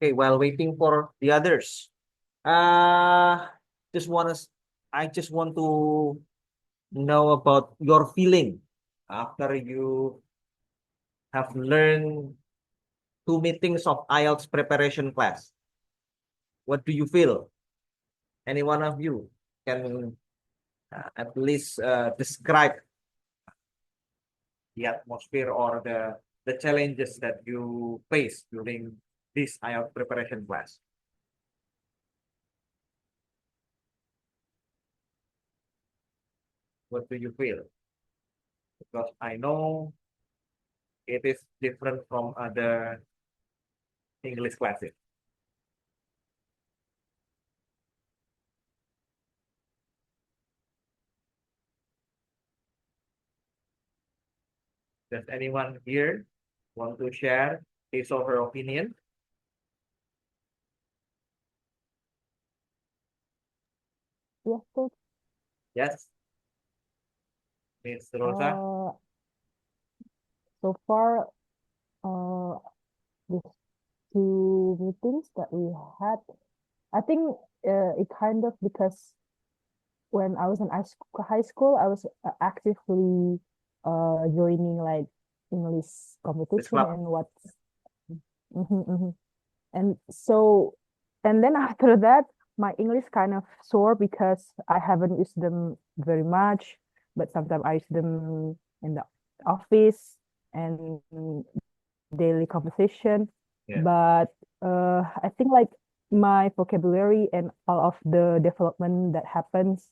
Okay, while waiting for the others, uh, just want to, I just want to know about your feeling after you have learned two meetings of IELTS preparation class. What do you feel? Any one of you can at least describe the atmosphere or the challenges that you face during this IELTS preparation class. What do you feel? Because I know it is different from other English classes. Does anyone here want to share his or her opinion? Yes, Coach. Yes, Miss Rosa. Uh, so far, these two meetings that we had, I think it kind of because when I was in high school, I was actively joining like English This competition club. and what. Mhm, mhm. And so, and then after that, my English kind of sore because I haven't used them very much, but sometimes I use them in the office and daily conversation. Yeah. But I think like my vocabulary and all of the development that happens,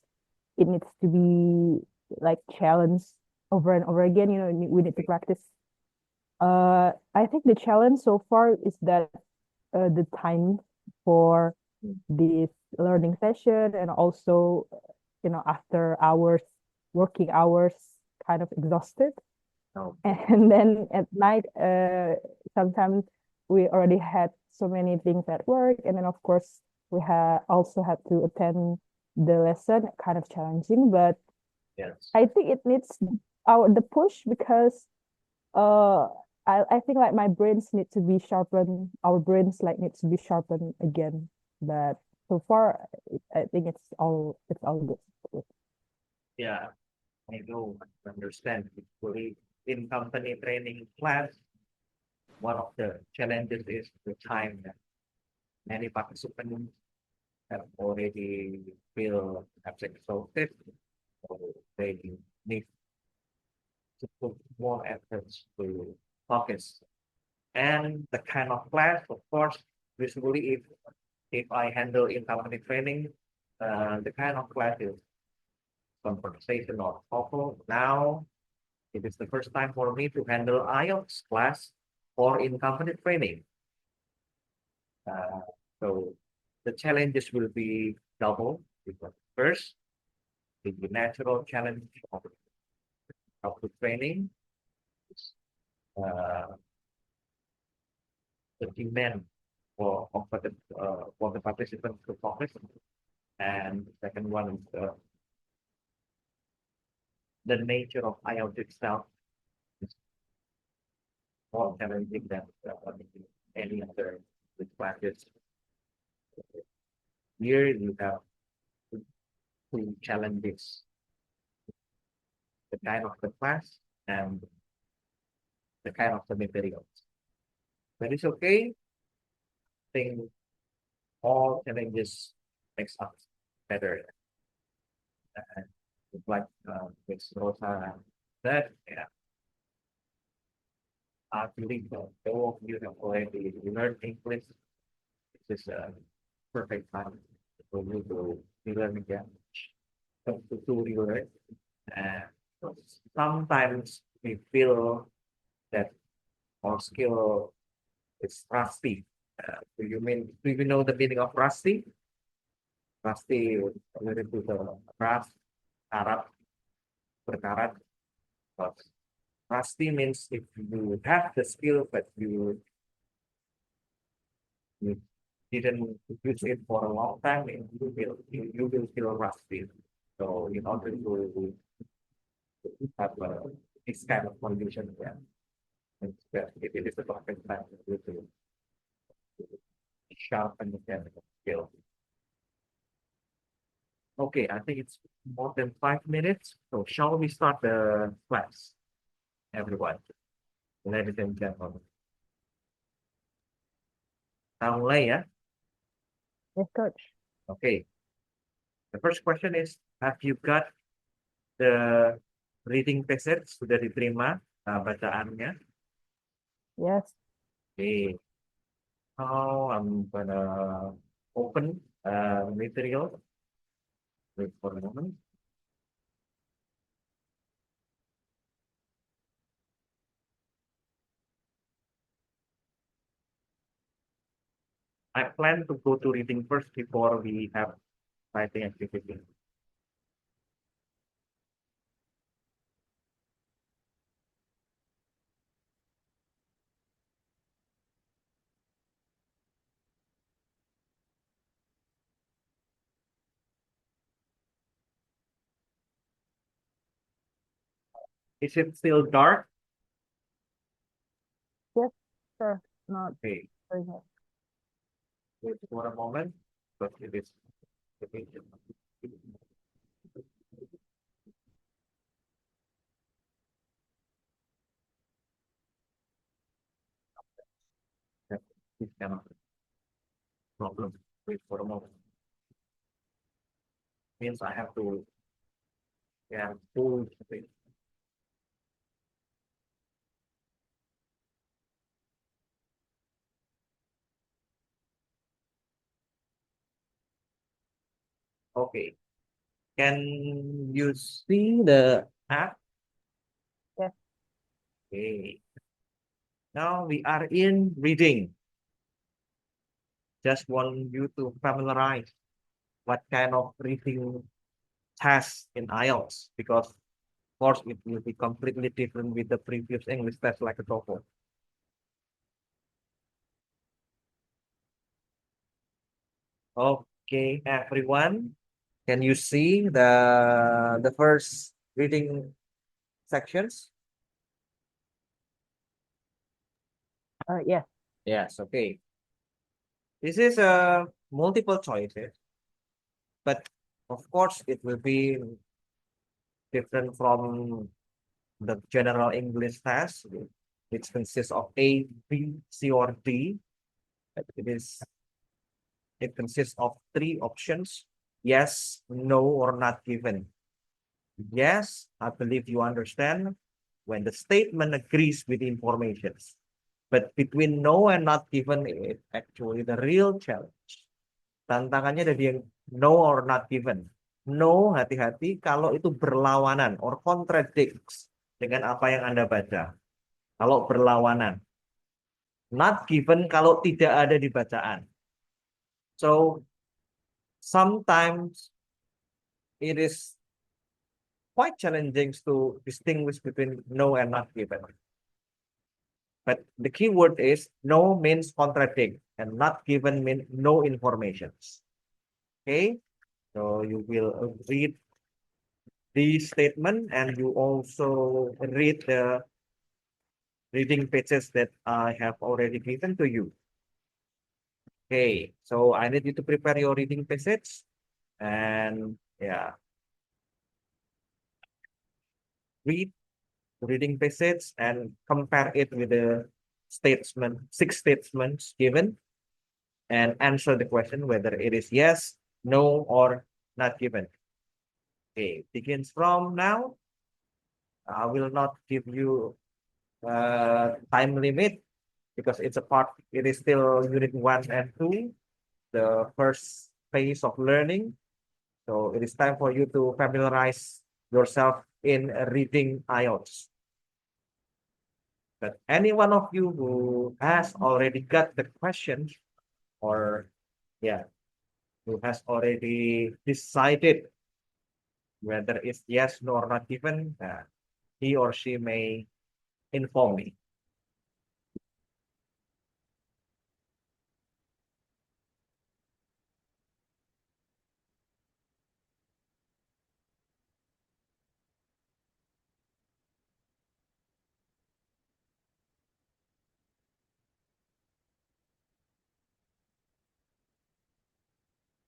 it needs to be like challenged over and over again. You know, we need to practice. I think the challenge so far is that the time for this learning session and also, you know, after hours, working hours, kind of exhausted. Okay. And then at night, sometimes we already had so many things at work. And then, of course, we also had to attend the lesson, kind of challenging. But Yes. I think it needs the push because uh, I think like my brains need to be sharpened. Our brains like need to be sharpened again. But so far, I think it's all good. Yeah. I do understand. Usually in company training class, one of the challenges is the time that many participants have already feel exhausted, so they need to put more efforts to focus. And the kind of class, of course, usually if I handle in company training, the kind of class is conversation or TOEFL. Now it is the first time for me to handle IELTS class or in company training. Uh, so the challenges will be double because first, the natural challenge of the training is uh, the demand for the participants to focus, and the second one is the nature of IELTS itself is more challenging than any other classes. Here you have two challenges: the kind of the class and the kind of the materials. But it's okay. I think all challenges makes us better. And like Ms. Rosa said, yeah, I believe all of you have already learned English. This is a perfect time for you to learn again, to relearn. And sometimes we feel that our skill is rusty. Do you know the meaning of rusty? Rusty related to the rust, karat, berkarat. But rusty means if you have the skill but you didn't use it for a long time, you will feel rusty. So in order to have this kind of condition, yeah, it is the perfect time for you to sharpen the technical skill. Okay, I think it's more than 5 minutes. So shall we start the class, everyone, ladies and gentlemen? Kita mulai ya. Yes, coach. Okay. The first question is, have you got the reading passage? Sudah diterima bacaannya? Yes. Okay. Now I'm gonna open material. Wait for a moment. I plan to go to reading first before we have writing activity. Is it still dark? Yes, sure. Not Okay, very good. wait for a moment, but it is. This cannot problem. Wait for a moment. Means I have to, yeah, pull the Okay. Can you see the app? Yes. Okay. Now we are in reading. Just want you to familiarize what kind of reading test in IELTS, because of course it will be completely different with the previous English test like a TOEFL. Okay, everyone, can you see the first reading sections? Yes. Yes, okay. This is multiple choices, but of course it will be different from the general English test, which consists of A, B, C, or D. But it consists of three options: yes, no, or not given. Yes, I believe you understand when the statement agrees with information. But between no and not given, it actually the real challenge. Tantangannya ada di yang no or not given. No, hati-hati kalau itu berlawanan or contradicts dengan apa yang Anda baca. Kalau berlawanan. Not given kalau tidak ada di bacaan. So, sometimes it is quite challenging to distinguish between no and not given. But the key word is no means contradict and not given means no information. Okay, so you will read the statement and you also read the reading pages that I have already given to you. Okay, so I need you to prepare your reading passage and yeah, read the reading passage and compare it with the statement, 6 statements given, and answer the question whether it is yes, no, or not given. Okay, begins from now. I will not give you time limit because it's a part, it is still unit 1 and 2, the first phase of learning. So it is time for you to familiarize yourself in reading IELTS. But any one of you who has already got the question or yeah, who has already decided whether it's yes, no, or not given, he or she may inform me.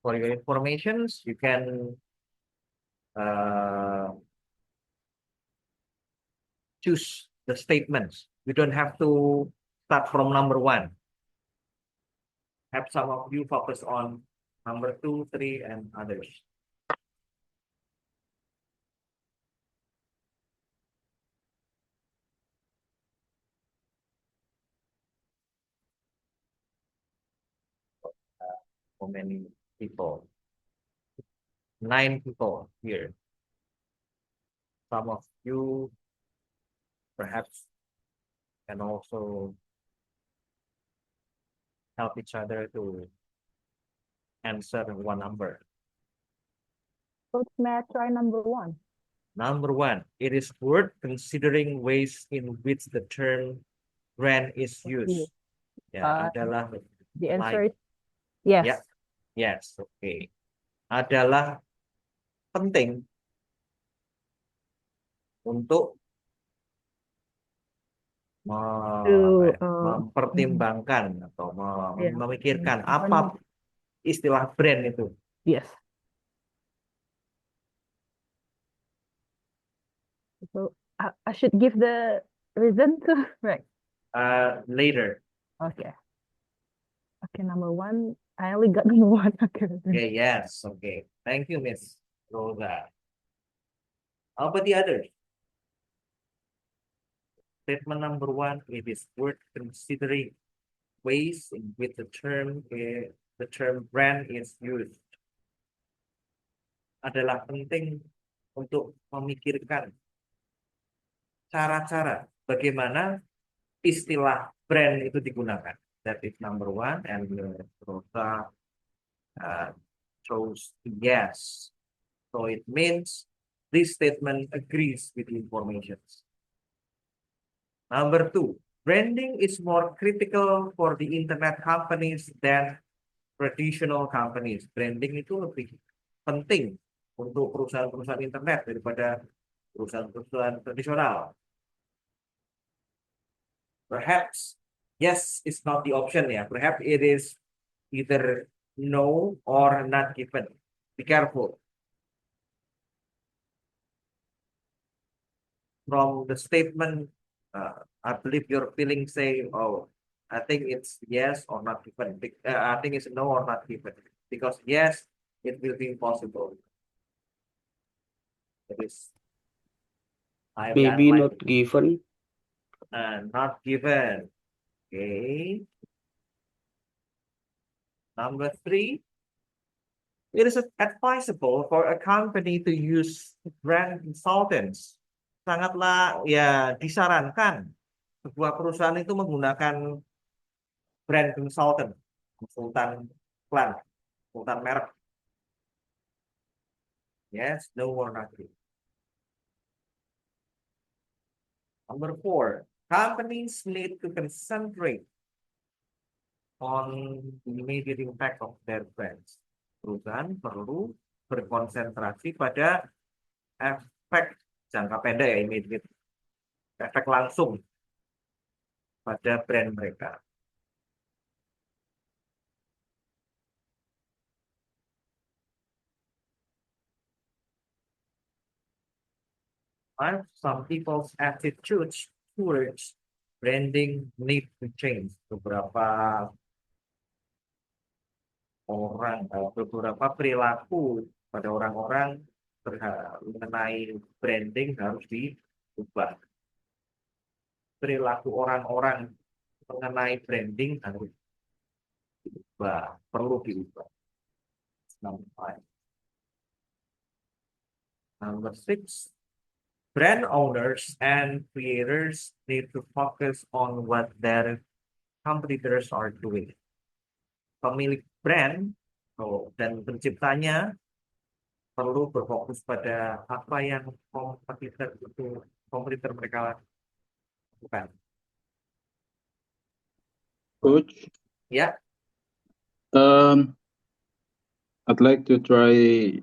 For your informations, you can choose the statements. You don't have to start from number one. Have some of you focus on number 2, 3, and others. How many people? 9 people here. Some of you perhaps can also help each other to answer one number. Coach, may I try number 1? Number 1, it is worth considering ways in which the term brand is used. Ya, adalah The answer like, is yes. ya, yes, okay. Adalah penting untuk mempertimbangkan atau memikirkan apa istilah brand itu. Yes. So I should give the reason to right. Later. Okay. Okay, number 1. I only got number 1. Okay. Okay, yes, okay. Thank you, Miss Rosa. How about the others? Statement number 1, it is worth considering ways in which the term brand is used. Adalah penting untuk memikirkan cara-cara bagaimana istilah brand itu digunakan. That is number 1, and Rosa chose yes. So it means this statement agrees with the information. Number 2, branding is more critical for the internet companies than traditional companies. Branding itu lebih penting untuk perusahaan-perusahaan internet daripada perusahaan-perusahaan tradisional. Perhaps yes is not the option, ya. Perhaps it is either no or not given. Be careful. From the statement, I believe your feeling say, oh, I think it's yes or not given. I think it's no or not given. Because yes, it will be impossible. It is. Maybe not given. Not given. Okay. Number 3, it is advisable for a company to use brand consultants. Sangatlah ya disarankan sebuah perusahaan itu menggunakan brand consultant, konsultan iklan, konsultan merek. Yes, no or not. Number 4, companies need to concentrate on the immediate impact of their brands. Perusahaan perlu berkonsentrasi pada efek jangka pendek, ya, immediate, efek langsung pada brand mereka. Some people's attitudes towards branding need to change. Beberapa perilaku pada orang-orang mengenai branding harus diubah. Perilaku orang-orang mengenai branding harus diubah, perlu diubah. Number 6, brand owners and creators need to focus on what their competitors are doing. Pemilik brand dan penciptanya perlu berfokus pada apa yang kompetitor mereka lakukan. Coach? Yeah. I'd like to try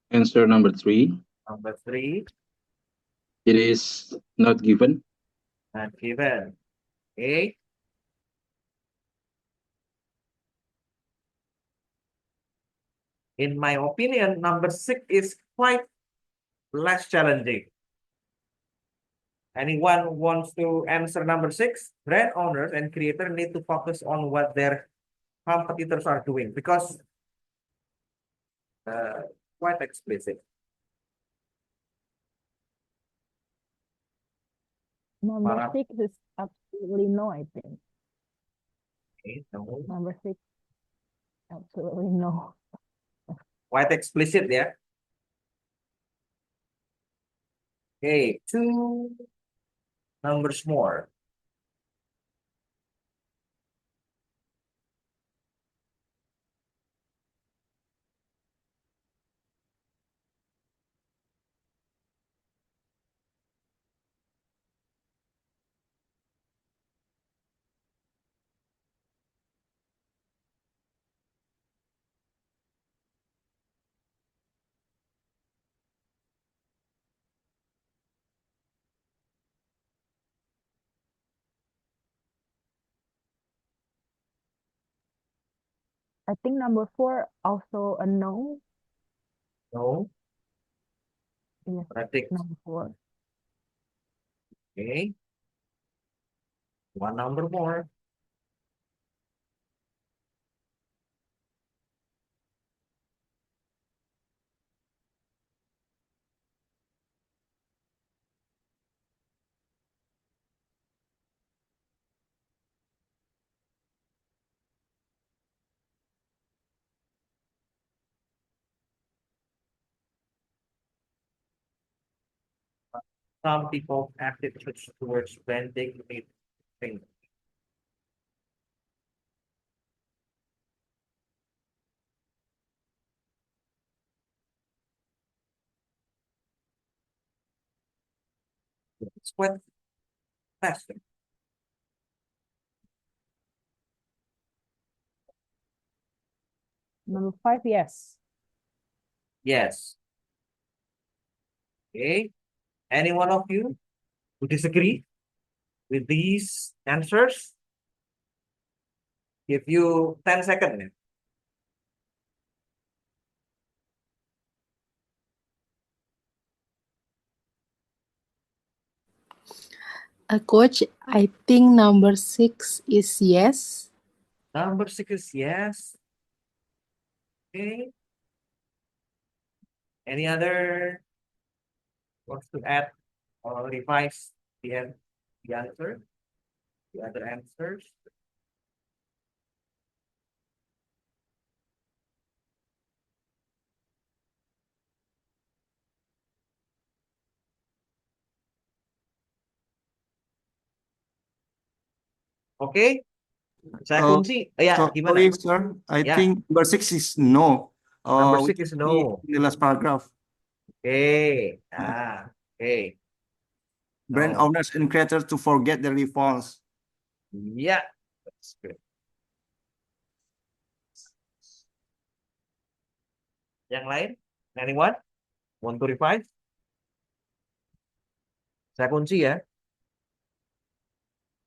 answer number 3. Number 3. It is not given. Not given. Okay. In my opinion, number 6 is quite less challenging. Anyone wants to answer number 6? Brand owners and creators need to focus on what their competitors are doing because quite explicit. Number Para- 6 is absolutely no, I think. Okay, no. Number 6, absolutely no. Quite explicit ya. Okay, 2 numbers more. I think number 4 also a no. No. Yes, Berarti number 4. okay. 1 number more. Some people attitudes towards branding need things. It's quite fast. Number 5, yes. Yes. Okay. Any one of you who disagree with these answers? Give you 10 seconds. Coach, I think number 6 is yes. Number 6 is yes. Okay. Any other wants to add or revise the answer? The other answers? Oke, saya Oh, kunci. Ya, So, gimana? sorry, sir. I Yeah. think number 6 is no. Number We 6 is see no. in the last paragraph. Oke. Oke. Brand No. owners and creators to forget their rivals. Ya, that's good. Yang lain? Anyone? Want to revise? Saya kunci ya.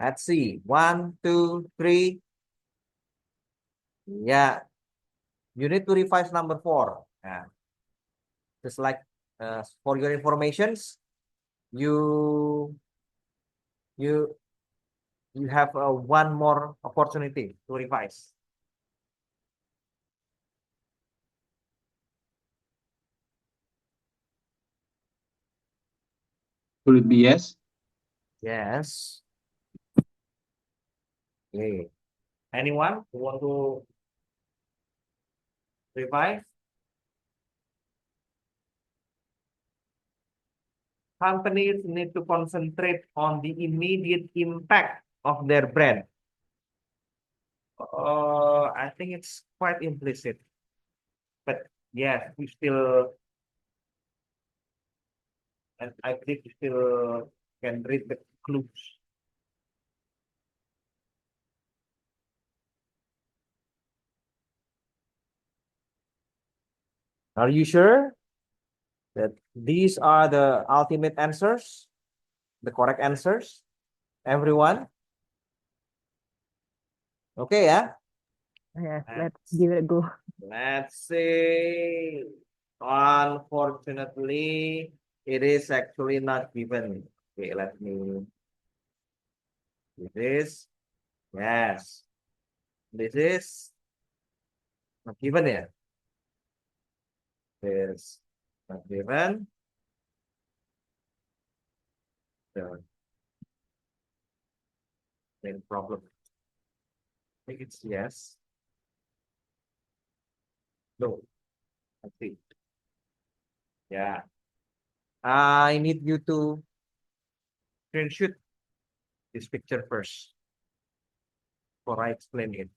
Let's see. 1, 2, 3. Ya. You need to revise number 4. Nah, just like for your informations, you have one more opportunity to revise. Will it be yes? Yes. Okay. Anyone who want to revise? Companies need to concentrate on the immediate impact of their brand. I think it's quite implicit. But yes, we still, and I think we still can read the clues. Are you sure that these are the ultimate answers? The correct answers? Everyone? Okay, yeah? Yes, Uh, let's give it a go. Let's see. Unfortunately, it is actually not given. Okay, let me do this. Yes. This is not given ya. This not given. The main problem. I think it's yes. No. I think. Yeah. I need you to screenshot this picture first before I explain it.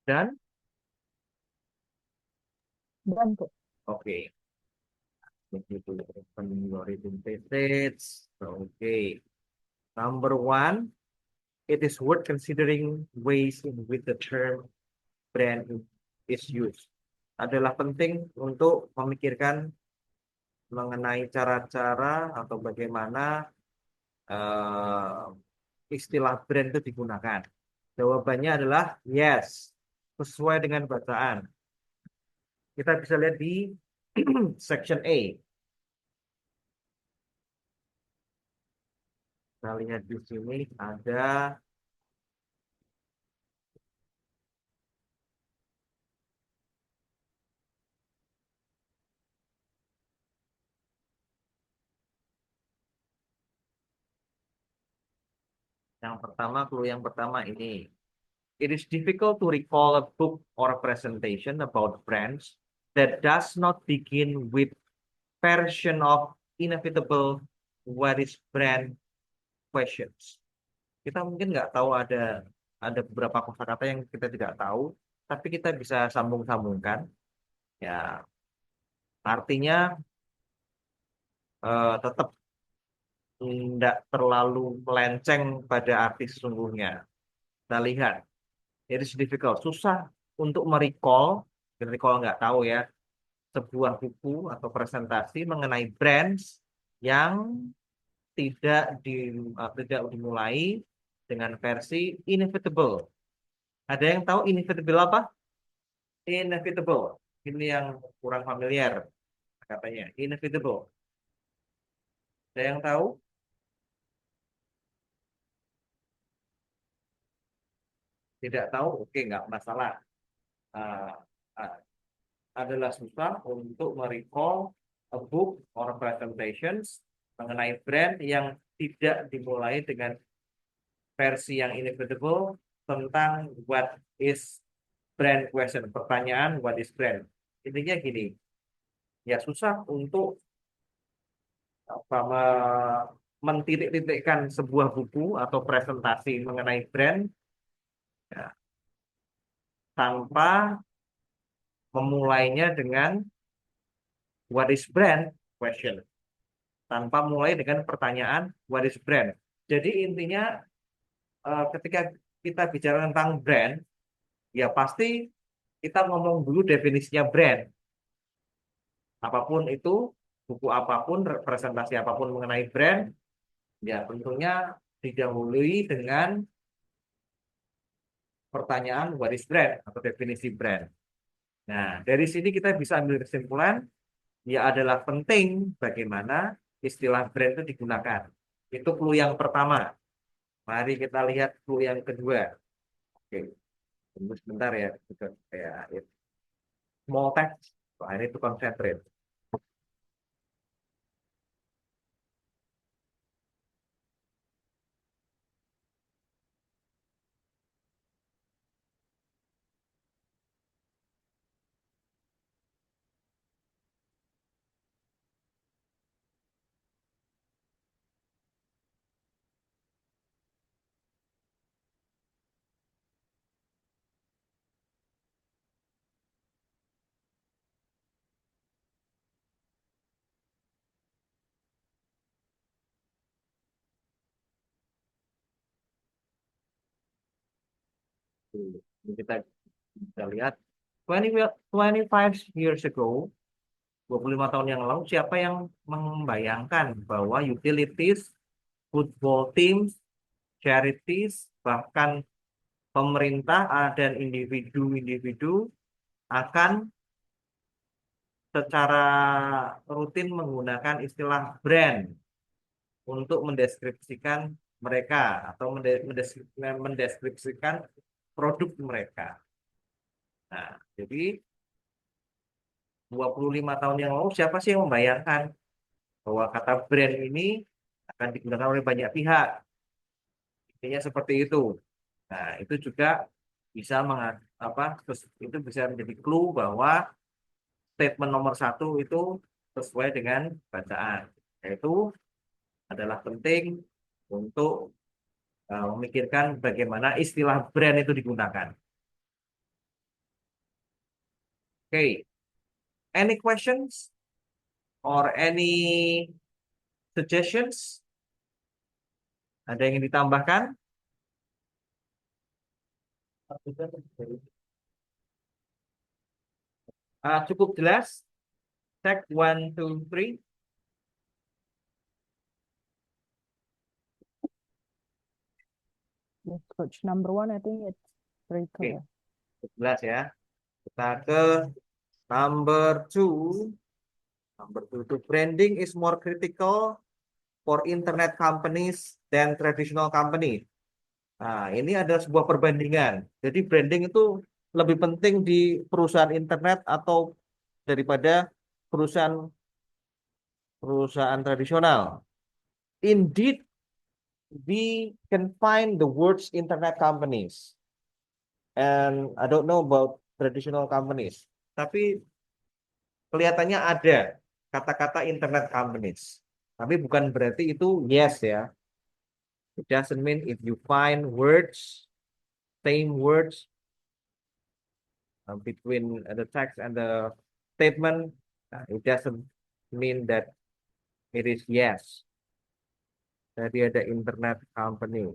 Done? Dan, Coach. Okay. Need you to open your reading passage. Okay. Number one, it is worth considering ways in which the term brand is used. Adalah penting untuk memikirkan mengenai cara-cara atau bagaimana istilah brand itu digunakan. Jawabannya adalah yes, sesuai dengan bacaan. Kita bisa lihat di section A. Kita lihat di sini ada yang pertama, clue yang pertama ini. It is difficult to recall a book or a presentation about brands that does not begin with version of inevitable what is brand questions. Kita mungkin nggak tahu ada beberapa kosakata yang kita tidak tahu, tapi kita bisa sambung-sambungkan. Ya, artinya tetap tidak terlalu melenceng pada arti sesungguhnya. Kita lihat, it is difficult, susah untuk merecall, nggak tahu ya, sebuah buku atau presentasi mengenai brands yang tidak dimulai dengan versi inevitable. Ada yang tahu inevitable apa? Inevitable. Ini yang kurang familiar katanya. Inevitable. Ada yang tahu? Tidak tahu? Oke, nggak masalah. Uh, uh, adalah susah untuk merecall a book or presentations mengenai brand yang tidak dimulai dengan versi yang inevitable tentang what is brand question. Pertanyaan what is brand. Intinya gini, ya susah untuk mentitik-titikkan sebuah buku atau presentasi mengenai brand ya, tanpa memulainya dengan what is brand question, tanpa mulai dengan pertanyaan what is brand. Jadi intinya ketika kita bicara tentang brand, ya pasti kita ngomong dulu definisinya brand. Apapun itu, buku apapun, presentasi apapun mengenai brand, ya tentunya didahului dengan pertanyaan what is brand atau definisi brand. Nah, dari sini kita bisa ambil kesimpulan, ya adalah penting bagaimana istilah brand itu digunakan. Itu clue yang pertama. Mari kita lihat clue yang kedua. Oke, tunggu sebentar ya. Small text, so I need to concentrate. Kita lihat 25 years ago, 25 tahun yang lalu siapa yang membayangkan bahwa utilities, football teams, charities, bahkan pemerintah dan individu-individu akan secara rutin menggunakan istilah brand untuk mendeskripsikan mereka atau mendeskripsikan produk mereka. Nah, jadi 25 tahun yang lalu siapa sih yang membayangkan bahwa kata brand ini akan digunakan oleh banyak pihak? Intinya seperti itu. Nah, itu juga bisa itu bisa menjadi clue bahwa statement nomor 1 itu sesuai dengan bacaan, yaitu adalah penting untuk memikirkan bagaimana istilah brand itu digunakan. Okay, any questions or any suggestions? Ada yang ingin ditambahkan? Cukup jelas? Check 1, 2, 3. Yes, Coach. Number 1, I think it's very clear. Cukup jelas ya. Kita ke number 2. Number 2 itu branding is more critical for internet companies than traditional company. Nah, ini ada sebuah perbandingan. Jadi branding itu lebih penting di perusahaan internet atau daripada perusahaan tradisional. Indeed, we can find the words internet companies. And I don't know about traditional companies. Tapi kelihatannya ada kata-kata internet companies. Tapi bukan berarti itu yes ya. It doesn't mean if you find words, same words between the text and the statement, it doesn't mean that it is yes. Jadi ada internet company.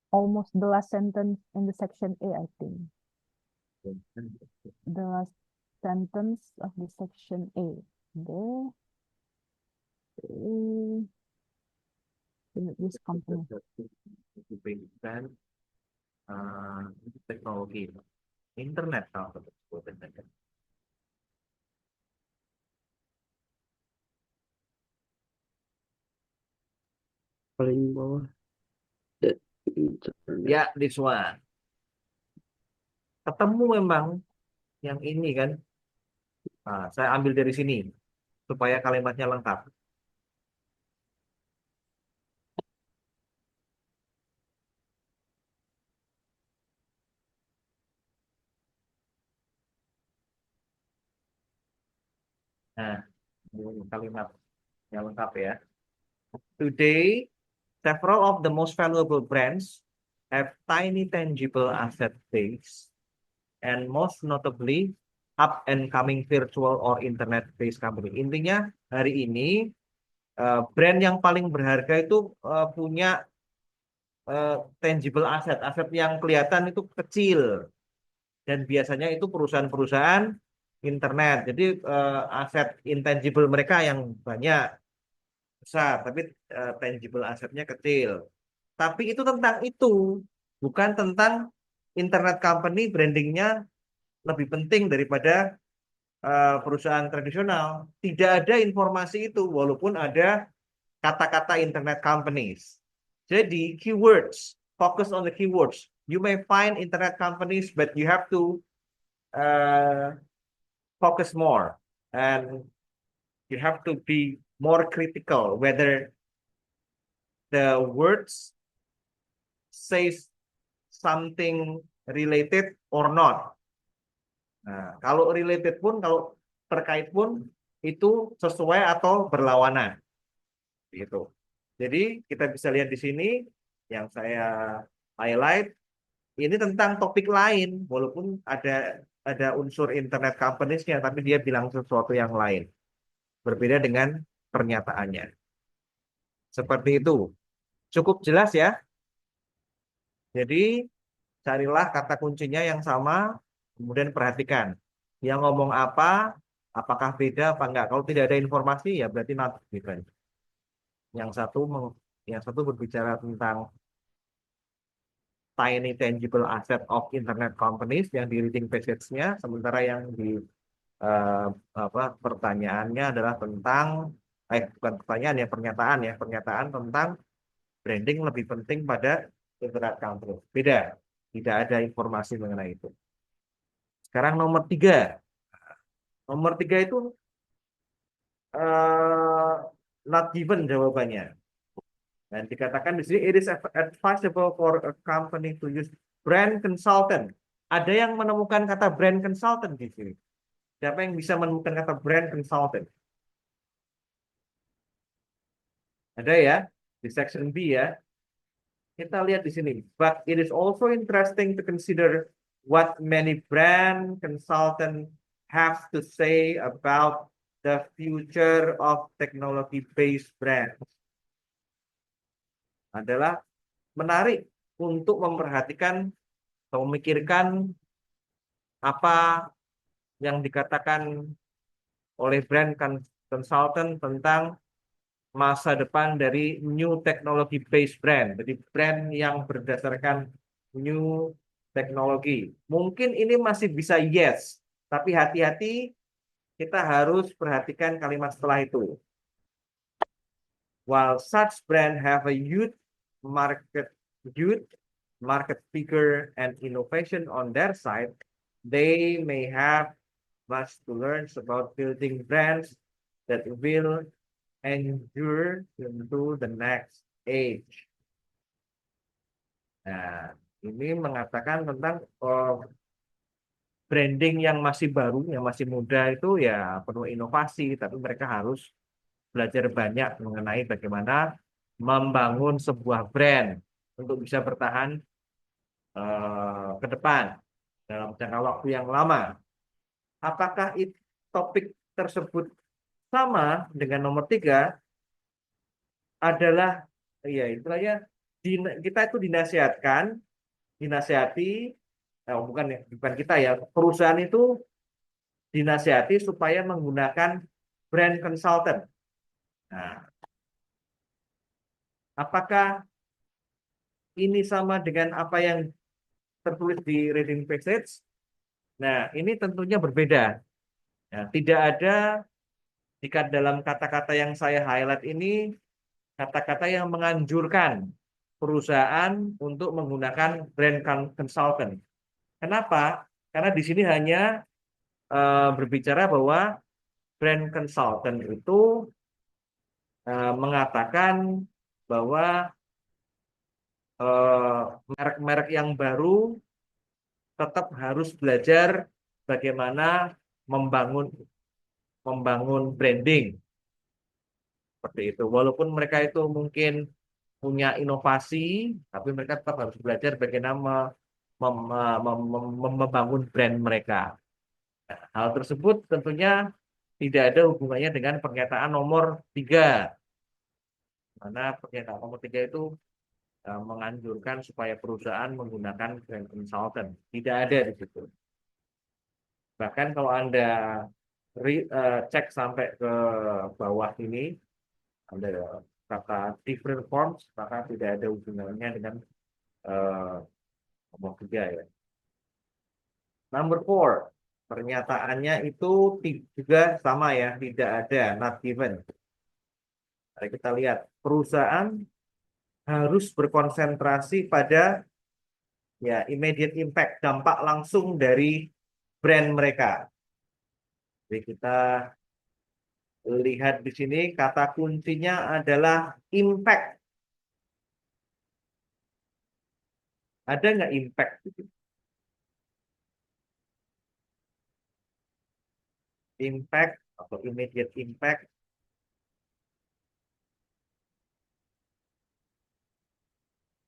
Almost the last sentence in the section A, I think. The last sentence of the section A. There. This company. Teknologi internet company. Paling bawah. Ya, this one. Ketemu memang yang ini kan. Nah, saya ambil dari sini supaya kalimatnya lengkap. Nah, ini kalimat yang lengkap ya. Today, several of the most valuable brands have tiny tangible asset base, and most notably up and coming virtual or internet based company. Intinya hari ini brand yang paling berharga itu punya tangible asset, aset yang kelihatan itu kecil, dan biasanya itu perusahaan-perusahaan internet. Jadi aset intangible mereka yang banyak besar, tapi tangible asetnya kecil. Tapi itu tentang itu, bukan tentang internet company brandingnya lebih penting daripada perusahaan tradisional. Tidak ada informasi itu, walaupun ada kata-kata internet companies. Jadi keywords, focus on the keywords. You may find internet companies, but you have to focus more, and you have to be more critical whether the words says something related or not. Nah, kalau related pun, kalau terkait pun itu sesuai atau berlawanan. Gitu. Jadi kita bisa lihat di sini yang saya highlight ini tentang topik lain, walaupun ada ada unsur internet companies-nya, tapi dia bilang sesuatu yang lain. Berbeda dengan pernyataannya. Seperti itu. Cukup jelas ya? Jadi, carilah kata kuncinya yang sama, kemudian perhatikan. Yang ngomong apa, apakah beda apa enggak. Kalau tidak ada informasi, ya berarti not different. Yang satu berbicara tentang tiny tangible asset of internet companies yang di reading passage-nya, sementara yang di pertanyaannya adalah tentang bukan pertanyaan ya, pernyataan tentang branding lebih penting pada internet companies. Beda, tidak ada informasi mengenai itu. Sekarang nomor 3. Nomor 3 itu not given jawabannya. Dan dikatakan di sini, it is advisable for a company to use brand consultant. Ada yang menemukan kata brand consultant di sini. Siapa yang bisa menemukan kata brand consultant? Ada ya, di section B ya. Kita lihat di sini. But it is also interesting to consider what many brand consultant have to say about the future of technology-based brands. Adalah menarik untuk memperhatikan atau memikirkan apa yang dikatakan oleh brand consultant tentang masa depan dari new technology based brand. Jadi brand yang berdasarkan new teknologi. Mungkin ini masih bisa yes, tapi hati-hati, kita harus perhatikan kalimat setelah itu. While such brand have a huge market figure and innovation on their side, they may have much to learn about building brands that will endure into the next age. Nah, ini mengatakan tentang branding yang masih baru, yang masih muda itu ya penuh inovasi, tapi mereka harus belajar banyak mengenai bagaimana membangun sebuah brand untuk bisa bertahan ke depan dalam jangka waktu yang lama. Apakah topik tersebut sama dengan nomor 3? Adalah ya itulah ya, kita itu dinasihati, bukan kita ya, perusahaan itu dinasihati supaya menggunakan brand consultant. Nah, apakah ini sama dengan apa yang tertulis di reading passage? Nah, ini tentunya berbeda. Nah, tidak ada jika dalam kata-kata yang saya highlight ini kata-kata yang menganjurkan perusahaan untuk menggunakan brand consultant. Kenapa? Karena di sini hanya berbicara bahwa brand consultant itu mengatakan bahwa merek-merek yang baru tetap harus belajar bagaimana membangun branding. Seperti itu. Walaupun mereka itu mungkin punya inovasi, tapi mereka tetap harus belajar bagaimana membangun brand mereka. Nah, hal tersebut tentunya tidak ada hubungannya dengan pernyataan nomor 3. Mana pernyataan nomor 3 itu menganjurkan supaya perusahaan menggunakan brand consultant. Tidak ada di situ. Bahkan kalau Anda cek sampai ke bawah ini, ada kata different forms, maka tidak ada hubungannya dengan nomor 3 ya. Number 4, pernyataannya itu juga sama ya, tidak ada, not given. Mari kita lihat, perusahaan harus berkonsentrasi pada ya immediate impact, dampak langsung dari brand mereka. Jadi kita lihat di sini kata kuncinya adalah impact. Ada nggak impact? Impact atau immediate impact.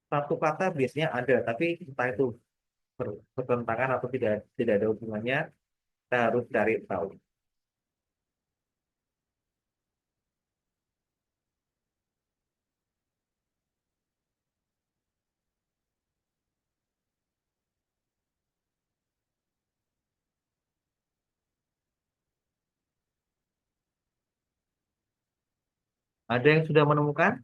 Satu kata biasanya ada, tapi entah itu bertentangan atau tidak ada hubungannya, kita harus cari tahu. Ada yang sudah menemukan?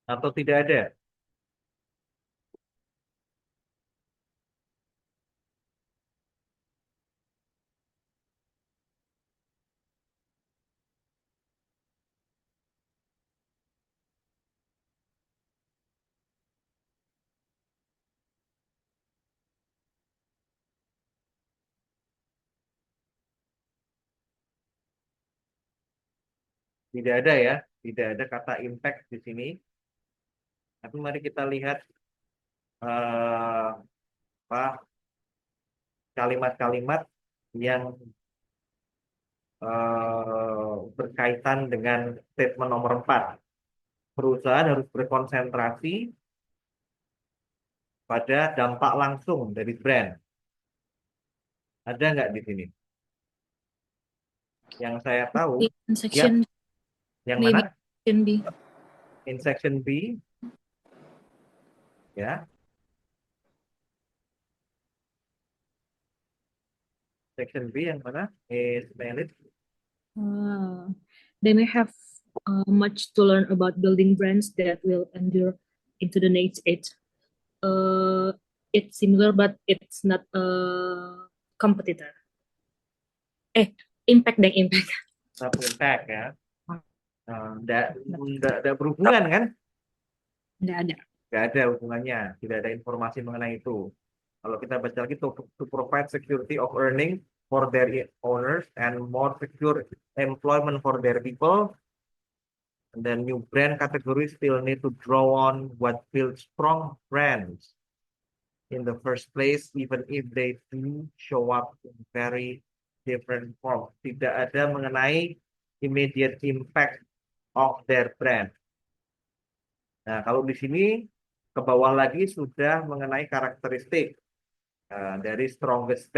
Atau tidak ada? Tidak ada ya, tidak ada kata impact di sini. Tapi mari kita lihat apa kalimat-kalimat yang berkaitan dengan statement nomor 4. Perusahaan harus berkonsentrasi pada dampak langsung dari brand. Ada nggak di sini? Yang saya tahu, In section yang maybe mana? section B. In section B, ya. Section B yang mana? Spell it. They may have much to learn about building brands that will endure into the next age. It's similar, but it's not a competitor. Impact deh, impact. Satu impact ya. Nggak berhubungan kan? Nggak ada. Nggak ada hubungannya, tidak ada informasi mengenai itu. Kalau kita baca lagi, to provide security of earning for their owners and more secure employment for their people. And then new brand categories still need to draw on what builds strong brands in the first place, even if they do show up in very different forms. Tidak ada mengenai immediate impact of their brand. Nah, kalau di sini ke bawah lagi sudah mengenai karakteristik dari strongest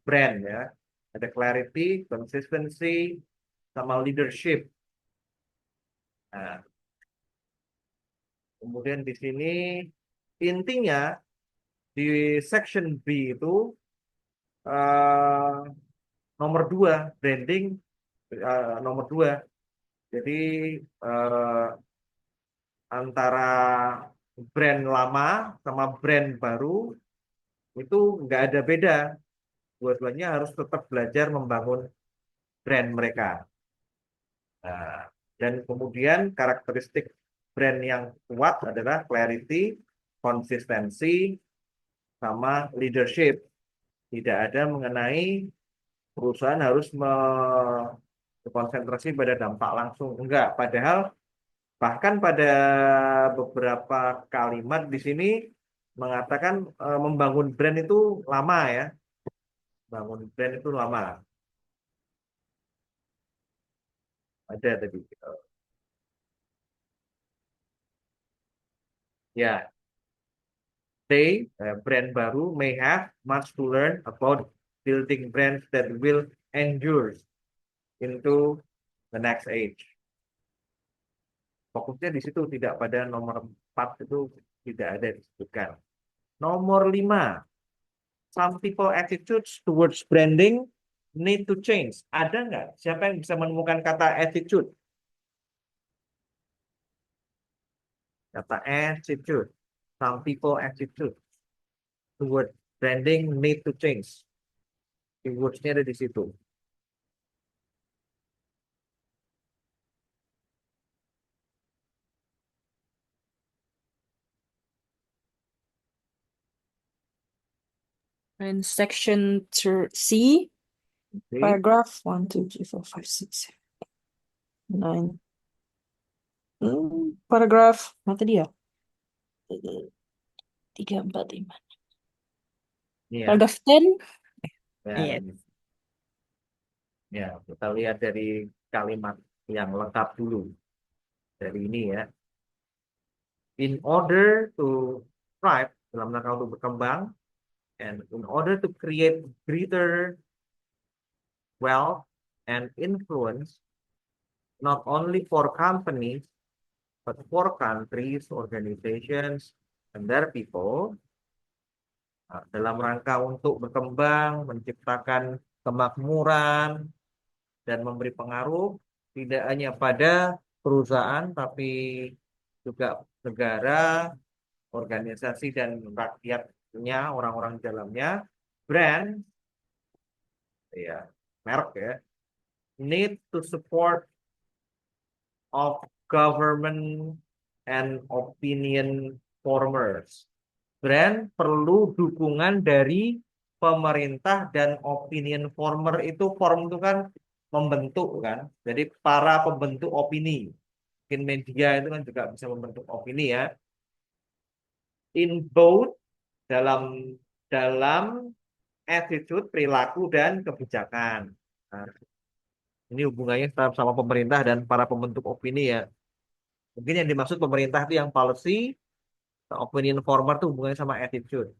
brand ya. Ada clarity, consistency, sama leadership. Nah, kemudian di sini intinya di section B itu nomor 2 branding nomor 2. Jadi antara brand lama sama brand baru itu nggak ada beda. Dua-duanya harus tetap belajar membangun brand mereka. Nah, dan kemudian karakteristik brand yang kuat adalah clarity, konsistensi, sama leadership. Tidak ada mengenai perusahaan harus berkonsentrasi pada dampak langsung. Enggak, padahal bahkan pada beberapa kalimat di sini mengatakan membangun brand itu lama ya. Bangun brand itu lama. Ada tadi. Ya. They, brand baru, may have much to learn about building brands that will endure into the next age. Fokusnya di situ, tidak pada nomor 4 itu tidak ada disebutkan. Nomor 5, some people attitudes towards branding need to change. Ada nggak? Siapa yang bisa menemukan kata attitude? Kata attitude. Some people attitude toward branding need to change. Keywordsnya ada di situ. And section C, Oke. paragraph 1, 2, 3, 4, 5, 6, 7, 9. Paragraph, mana tadi ya? 3, 4, 5. Ini ya. Paragraph 10. Ya, Iya. ini. Ya, kita lihat dari kalimat yang lengkap dulu. Dari ini ya. In order to thrive, dalam rangka untuk berkembang, and in order to create greater wealth and influence, not only for companies, but for countries, organizations, and their people, dalam rangka untuk berkembang, menciptakan kemakmuran, dan memberi pengaruh tidak hanya pada perusahaan, tapi juga negara, organisasi, dan rakyatnya, orang-orang di dalamnya, brand, ya, merek ya, need to support of government and opinion formers. Brand perlu dukungan dari pemerintah dan opinion former. Itu form itu kan membentuk kan. Jadi para pembentuk opini. Mungkin media itu kan juga bisa membentuk opini ya. In both dalam attitude, perilaku, dan kebijakan. Nah, ini hubungannya sama pemerintah dan para pembentuk opini ya. Mungkin yang dimaksud pemerintah itu yang policy, opinion former itu hubungannya sama attitude.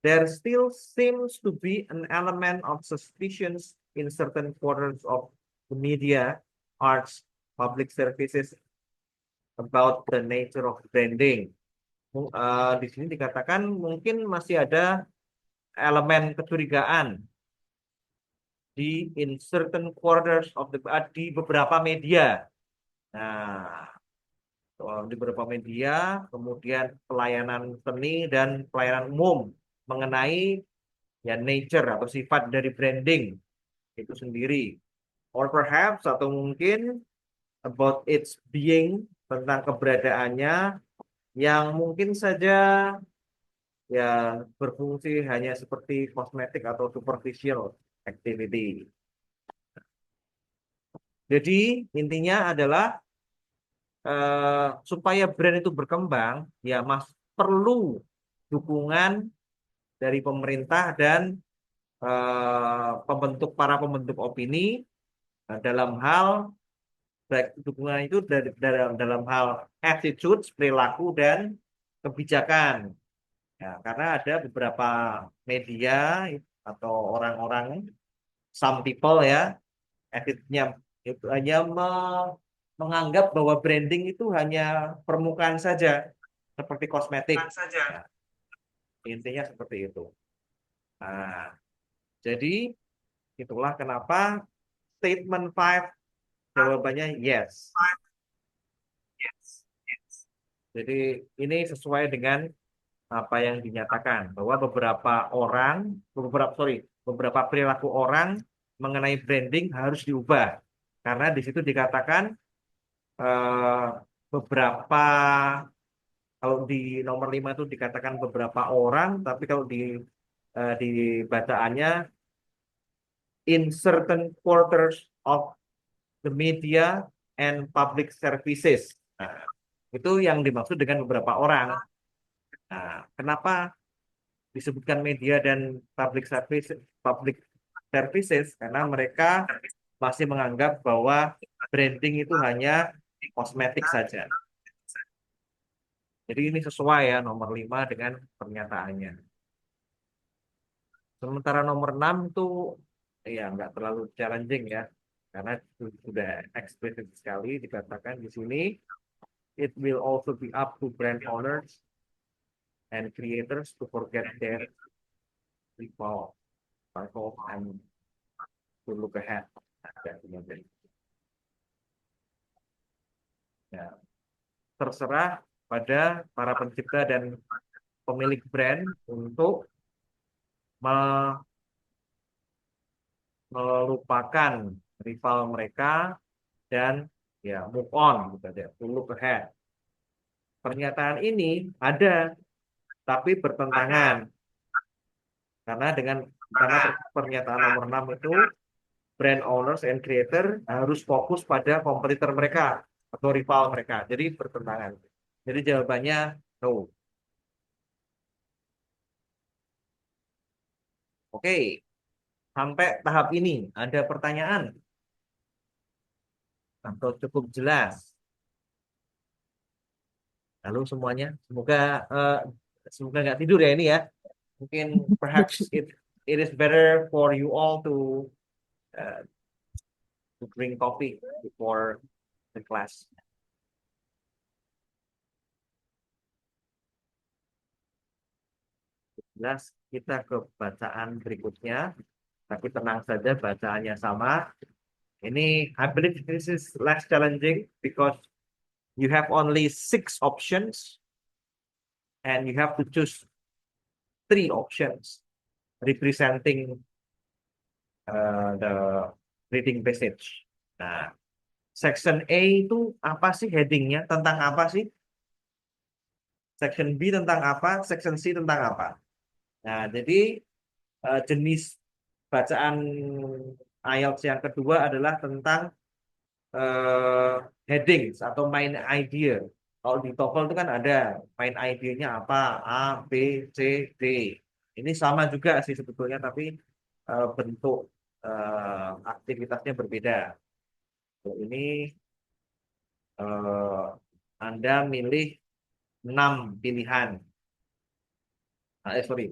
There still seems to be an element of suspicions in certain quarters of the media, arts, public services about the nature of branding. Di sini dikatakan mungkin masih ada elemen kecurigaan in certain quarters of di beberapa media. Nah, di beberapa media, kemudian pelayanan seni dan pelayanan umum mengenai ya nature atau sifat dari branding itu sendiri. Or perhaps atau mungkin about its being, tentang keberadaannya yang mungkin saja ya berfungsi hanya seperti kosmetik atau superficial activity. Jadi intinya adalah supaya brand itu berkembang, ya mas perlu dukungan dari pemerintah dan para pembentuk opini dalam hal baik dukungan itu dalam hal attitude, perilaku, dan kebijakan. Ya, karena ada beberapa media atau orang-orang, some people ya, attitude-nya itu hanya menganggap bahwa branding itu hanya permukaan saja, seperti kosmetik. Ya, intinya seperti itu. Nah, jadi itulah kenapa statement 5 jawabannya yes. Jadi ini sesuai dengan apa yang dinyatakan bahwa beberapa perilaku orang mengenai branding harus diubah karena di situ dikatakan beberapa, kalau di nomor 5 itu dikatakan beberapa orang, tapi kalau di bacaannya in certain quarters of the media and public services. Nah, itu yang dimaksud dengan beberapa orang. Nah, kenapa disebutkan media dan public services? Karena mereka masih menganggap bahwa branding itu hanya kosmetik saja. Jadi ini sesuai ya nomor 5 dengan pernyataannya. Sementara nomor 6 itu ya nggak terlalu challenging ya. Karena sudah eksplisit sekali dikatakan di sini. It will also be up to brand owners and creators to forget their people and to look ahead. Ya, terserah pada para pencipta dan pemilik brand untuk me- melupakan rival mereka dan ya move on gitu aja, to look ahead. Pernyataan ini ada tapi bertentangan karena pernyataan nomor 6 itu brand owners and creator harus fokus pada kompetitor mereka atau rival mereka. Jadi bertentangan. Jadi jawabannya no. Oke, sampai tahap ini ada pertanyaan atau cukup jelas? Lalu semuanya, semoga nggak tidur ya ini ya. Mungkin perhaps it is better for you all uh, to drink coffee before the class. Jelas, kita ke bacaan berikutnya. Tapi tenang saja, bacaannya sama. Ini, I believe this is less challenging because you have only 6 options and you have to choose 3 options representing the reading passage. Nah, section A itu apa sih headingnya? Tentang apa sih? Section B tentang apa? Section C tentang apa? Nah, jadi jenis bacaan IELTS yang kedua adalah tentang headings atau main idea. Kalau di TOEFL itu kan ada main idea-nya apa? A, B, C, D. Ini sama juga sih sebetulnya, tapi bentuk aktivitasnya berbeda. Ini Anda milih 6 pilihan.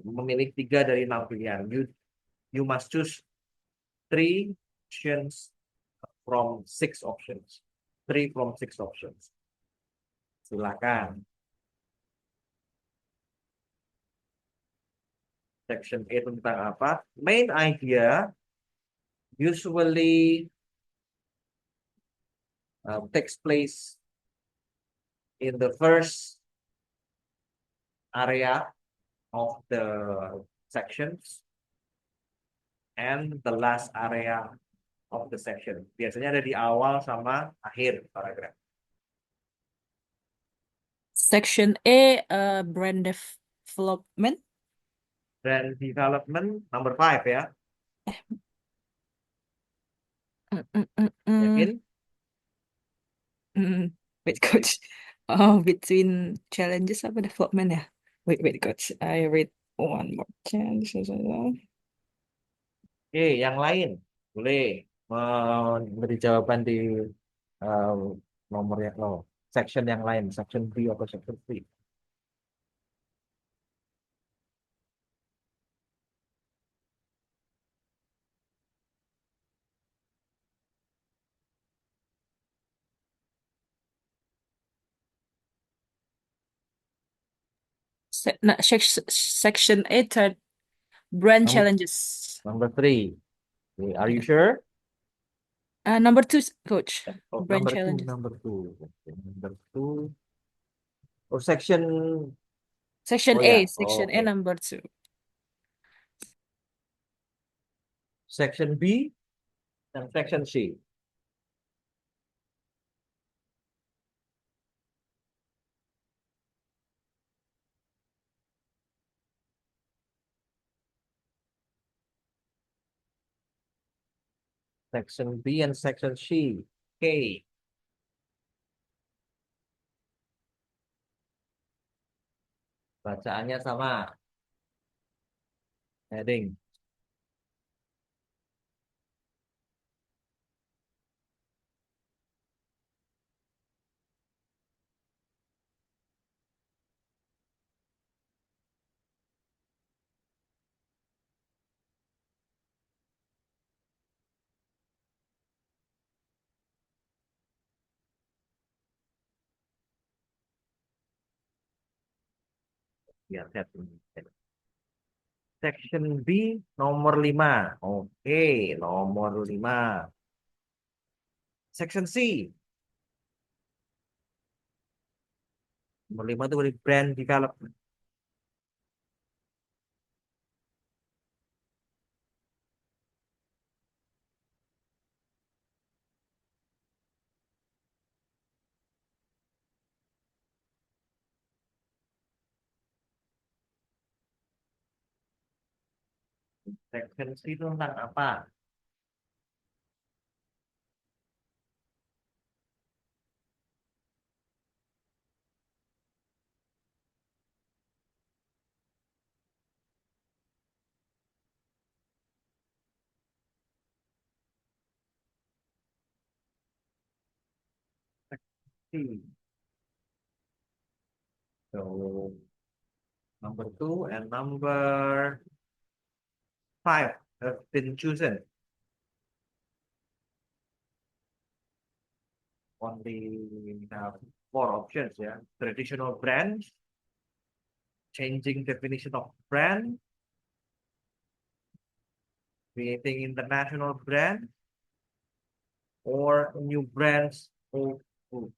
Memilih 3 dari 6 pilihan. You must choose 3 options from 6 options. 3 from 6 options. Silakan. Section A tentang apa? Main idea usually takes place in the first area of the sections and the last area of the section. Biasanya ada di awal sama akhir paragraf. Section A, brand development. Brand development number 5 ya. Yakin? Wait, coach. Between challenges apa development ya? Wait, coach. I read one more chance. Oke, yang lain boleh memberi jawaban di nomornya section yang lain, section B atau section C. Section A, third brand Number- challenges. Number 3. Okay, are you sure? Number 2, coach. Oh, Brand number challenges. 2, number 2. Okay, number 2. Oh, section Section Oh, A, yeah. section A, Okay. number 2. Section B dan section C. Section B and section C. Okay. Bacaannya sama. Heading. Ya, lihat ini. Section B nomor 5. Oke, nomor 5. Section C. Nomor 5 itu dari brand development. Section C itu tentang apa? C. So number 2 and number 5 have been chosen. Only have 4 options, yeah. Traditional brand, changing definition of brand, creating international brand, or new brands old food.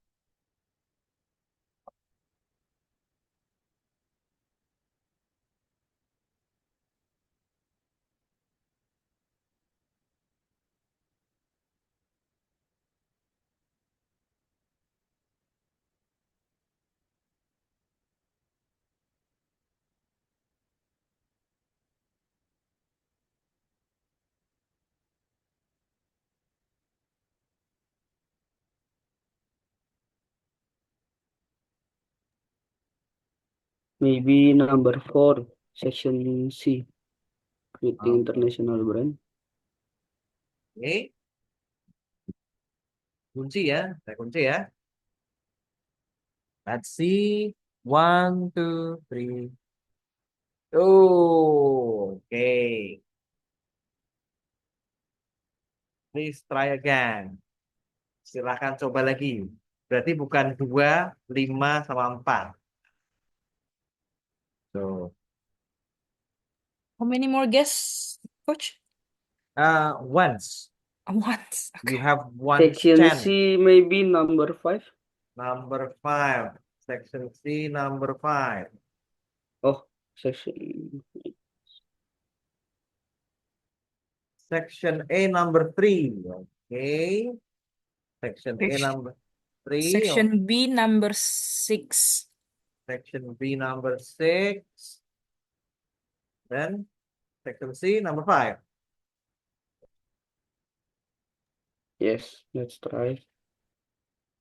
Maybe number 4, section C, creating Okay. international brand. Oke. Kunci ya, saya kunci ya. Let's see. 1, 2, 3. Oh, okay. Please try again. Silahkan coba lagi. Berarti bukan 2, 5, sama 4. So, How many more guests, Coach? once. Once. You Okay. have one Section chance. C, maybe number 5. Number 5. Section C, number 5. Oh, section. Section A, number 3. Okay. Section A, Sec- number 3. Section B, number 6. Section B, number 6. Then section C, number 5. Yes, let's try.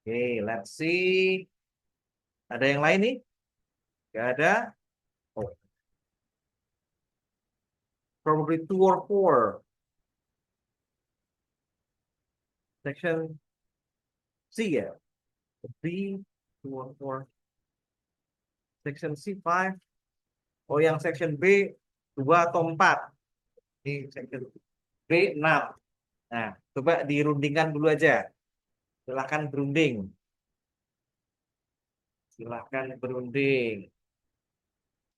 Okay, let's see. Ada yang lain nih? Gak ada? Oh. Probably 2 or 4. Section C ya? B, 2 or 4. Section C, 5. Oh, yang section B, 2 atau 4. Ini section B, 6. Nah, coba dirundingkan dulu aja. Silahkan berunding. Silahkan berunding.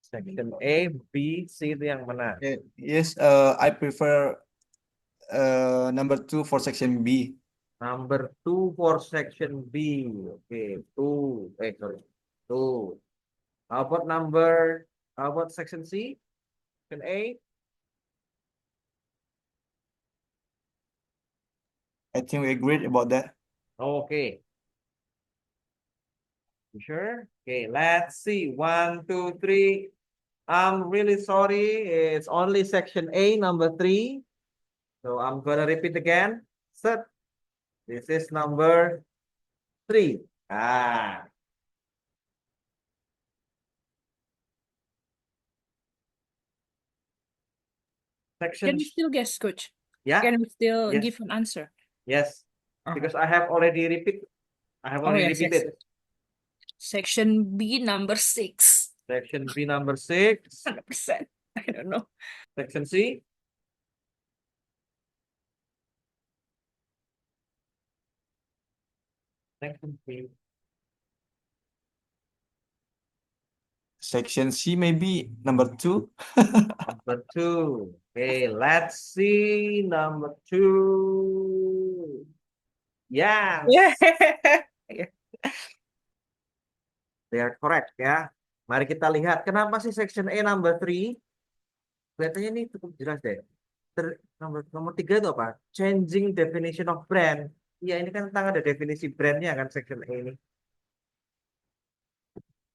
Section A, B, C itu yang mana? Yes, I prefer number 2 for section B. Number 2 for section B. Okay, 2. Sorry. 2. How about section C? Section A? I think we agreed about that. Okay. You sure? Okay, let's see. 1, 2, 3. I'm really sorry. It's only section A, number 3. So I'm gonna repeat again. Set. This is number 3. Section. Can we still guess, Coach? Yeah. Can we still Yes. give an answer? Yes. Uh-huh. Because I have already repeated. Oh, yes, yes. repeated. Section B, number 6. Section B, number 6. 100%. I don't know. Section C. Section C. Section C, maybe number 2. Number 2. Okay, let's see number 2. Yes. Yeah. They are correct ya. Mari kita lihat kenapa sih section A number 3? Kelihatannya ini cukup jelas deh. Nomor 3 itu apa? Changing definition of brand. Iya, ini kan tentang ada definisi brandnya kan section A ini.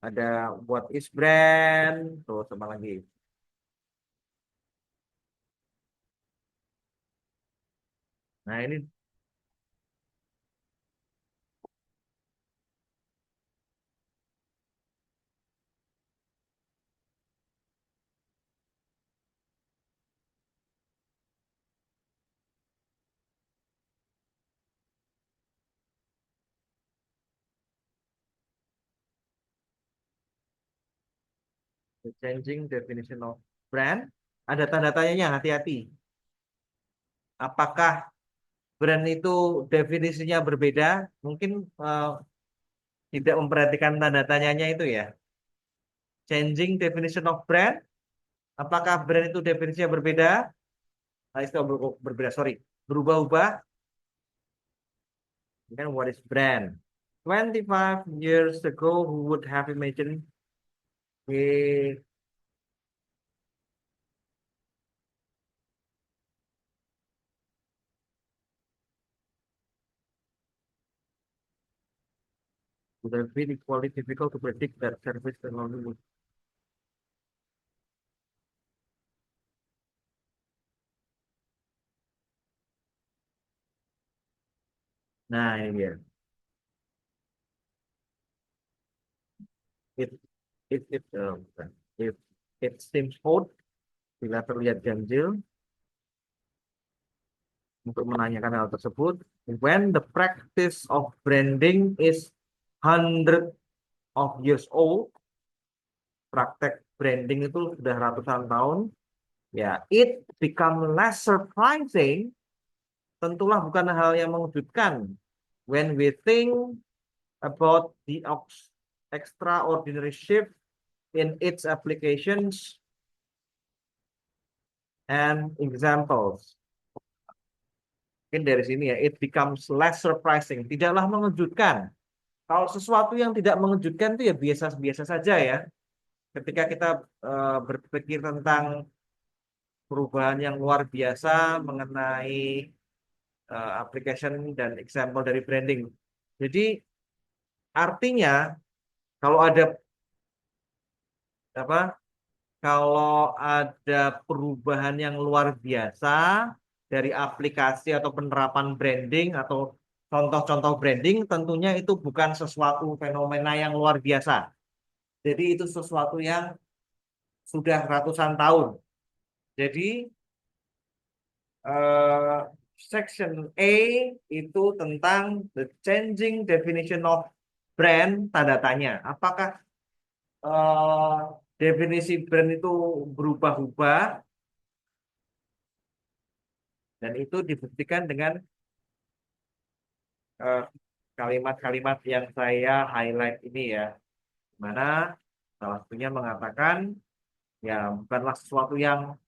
Ada what is brand, terus apa lagi? Nah, ini the changing definition of brand. Ada tanda tanyanya, hati-hati. Apakah brand itu definisinya berbeda? Mungkin tidak memperhatikan tanda tanyanya itu ya. Changing definition of brand. Apakah brand itu definisinya berbeda? Itu berbeda, sorry. Berubah-ubah. Then what is brand? 25 years ago, who would have imagined we would have been equally difficult to predict that service technology would. Nah, ini dia. It if it seems odd, bila terlihat ganjil untuk menanyakan hal tersebut. When the practice of branding is 100 of years old, praktek branding itu sudah ratusan tahun, ya, it become less surprising. Tentulah bukan hal yang mengejutkan when we think about the extraordinary shift in its applications and examples. Mungkin dari sini ya, it becomes less surprising. Tidaklah mengejutkan. Kalau sesuatu yang tidak mengejutkan itu ya biasa-biasa saja ya. Ketika kita berpikir tentang perubahan yang luar biasa mengenai application dan example dari branding. Jadi artinya kalau ada perubahan yang luar biasa dari aplikasi atau penerapan branding atau contoh-contoh branding, tentunya itu bukan sesuatu fenomena yang luar biasa. Jadi itu sesuatu yang sudah ratusan tahun. Jadi section A itu tentang the changing definition of brand, tanda tanya. Apakah definisi brand itu berubah-ubah? Dan itu dibuktikan dengan kalimat-kalimat yang saya highlight ini ya. Mana salah satunya mengatakan ya bukanlah sesuatu yang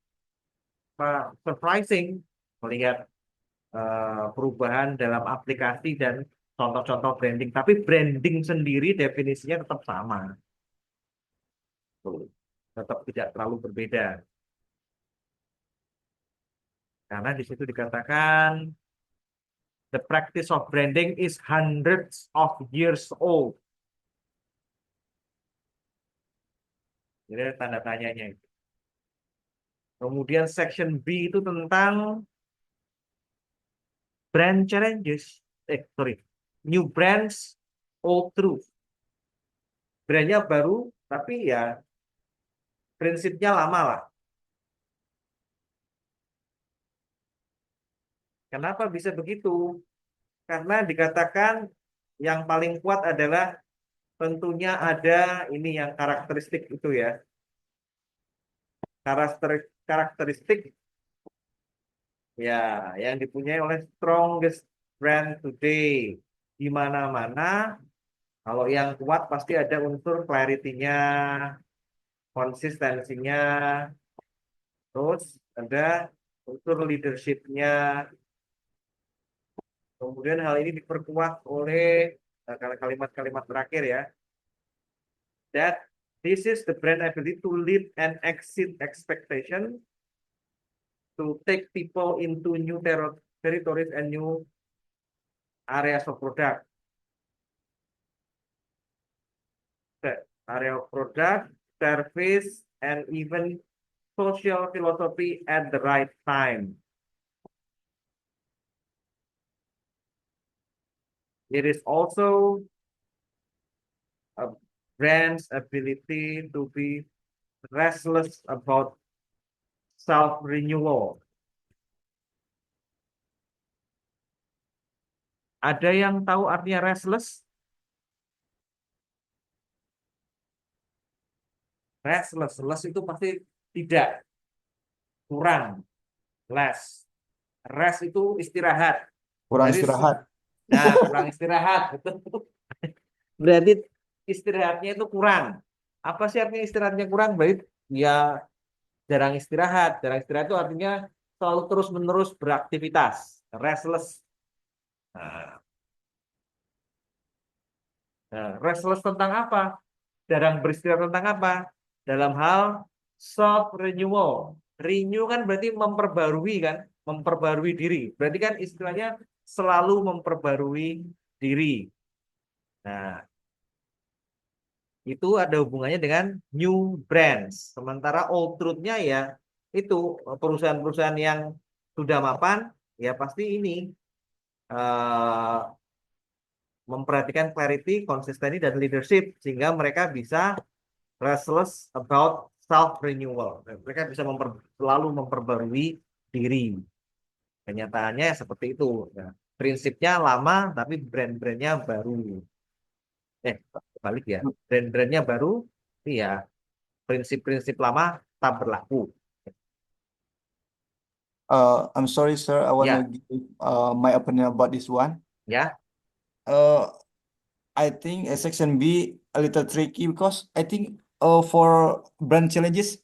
surprising melihat perubahan dalam aplikasi dan contoh-contoh branding, tapi branding sendiri definisinya tetap sama. Tuh, tetap tidak terlalu berbeda. Karena di situ dikatakan the practice of branding is hundreds of years old. Jadi tanda tanyanya itu. Kemudian section B itu tentang brand challenges. New brands, old truth. Brandnya baru, tapi ya prinsipnya lama lah. Kenapa bisa begitu? Karena dikatakan yang paling kuat adalah tentunya ada ini yang karakteristik itu ya. Karakteristik ya yang dipunyai oleh strongest brand today. Di mana-mana kalau yang kuat pasti ada unsur clarity-nya, konsistensinya, terus ada unsur leadership-nya. Kemudian hal ini diperkuat oleh kalimat-kalimat terakhir ya. that this is the brand ability to lead and exceed expectation, to take people into new territories and new areas of product. Area of product, service, and even social philosophy at the right time. It is also a brand's ability to be restless about self-renewal. Ada yang tahu artinya restless? Restless, less itu pasti tidak, kurang, less. Rest itu istirahat. Kurang Jadi, istirahat. Nah, kurang istirahat. Betul. Berarti istirahatnya itu kurang. Apa sih artinya istirahatnya kurang? Berarti ya jarang istirahat. Jarang istirahat itu artinya selalu terus-menerus beraktivitas. Restless. Restless tentang apa? Jarang beristirahat tentang apa? Dalam hal self renewal. Renew kan berarti memperbarui kan? Memperbarui diri. Berarti kan istilahnya selalu memperbarui diri. Nah, itu ada hubungannya dengan new brands. Sementara old truth-nya ya itu perusahaan-perusahaan yang sudah mapan ya pasti ini memperhatikan clarity, consistency, dan leadership sehingga mereka bisa restless about self renewal. Mereka bisa selalu memperbarui diri. Kenyataannya seperti itu. Nah, prinsipnya lama tapi brand-brandnya baru. Balik ya. Brand-brandnya baru, iya. Prinsip-prinsip lama tak berlaku. I'm sorry, sir. I want to give my opinion about this one. Ya, I think section B a little tricky because I think for brand challenges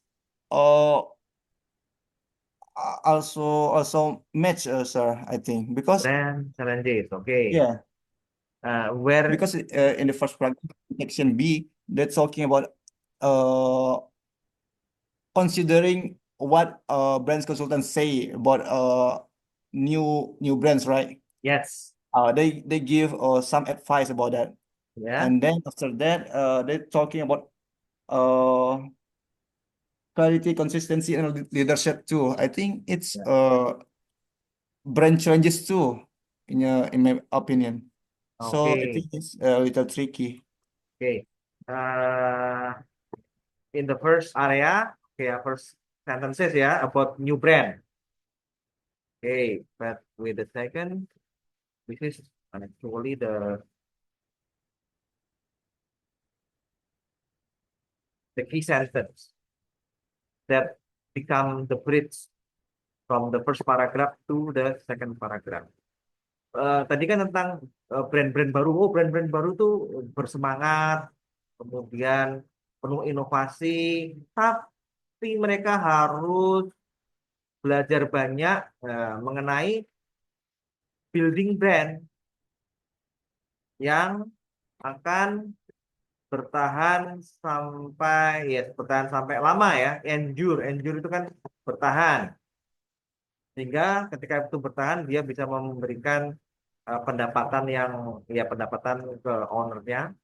also match, sir. I think because brand challenges. Oke. yeah, Where because in the first paragraph, section B, they're talking about considering what brands consultants say about new brands, right? yes. They give some advice about that. Ya. And then after that, they're talking about clarity, consistency, and leadership too. I think it's brand challenges too, in my opinion. So I Oke. think it's a little tricky. Okay. In the first area, first sentences about new brand. Okay, but with the second, this is actually the key sentence that become the bridge from the first paragraph to the second paragraph. Tadi kan tentang brand-brand baru. Oh, brand-brand baru tuh bersemangat, kemudian penuh inovasi, tapi mereka harus belajar banyak mengenai building brand yang akan bertahan sampai lama ya. Endure itu kan bertahan. Sehingga ketika itu bertahan dia bisa memberikan pendapatan ke ownernya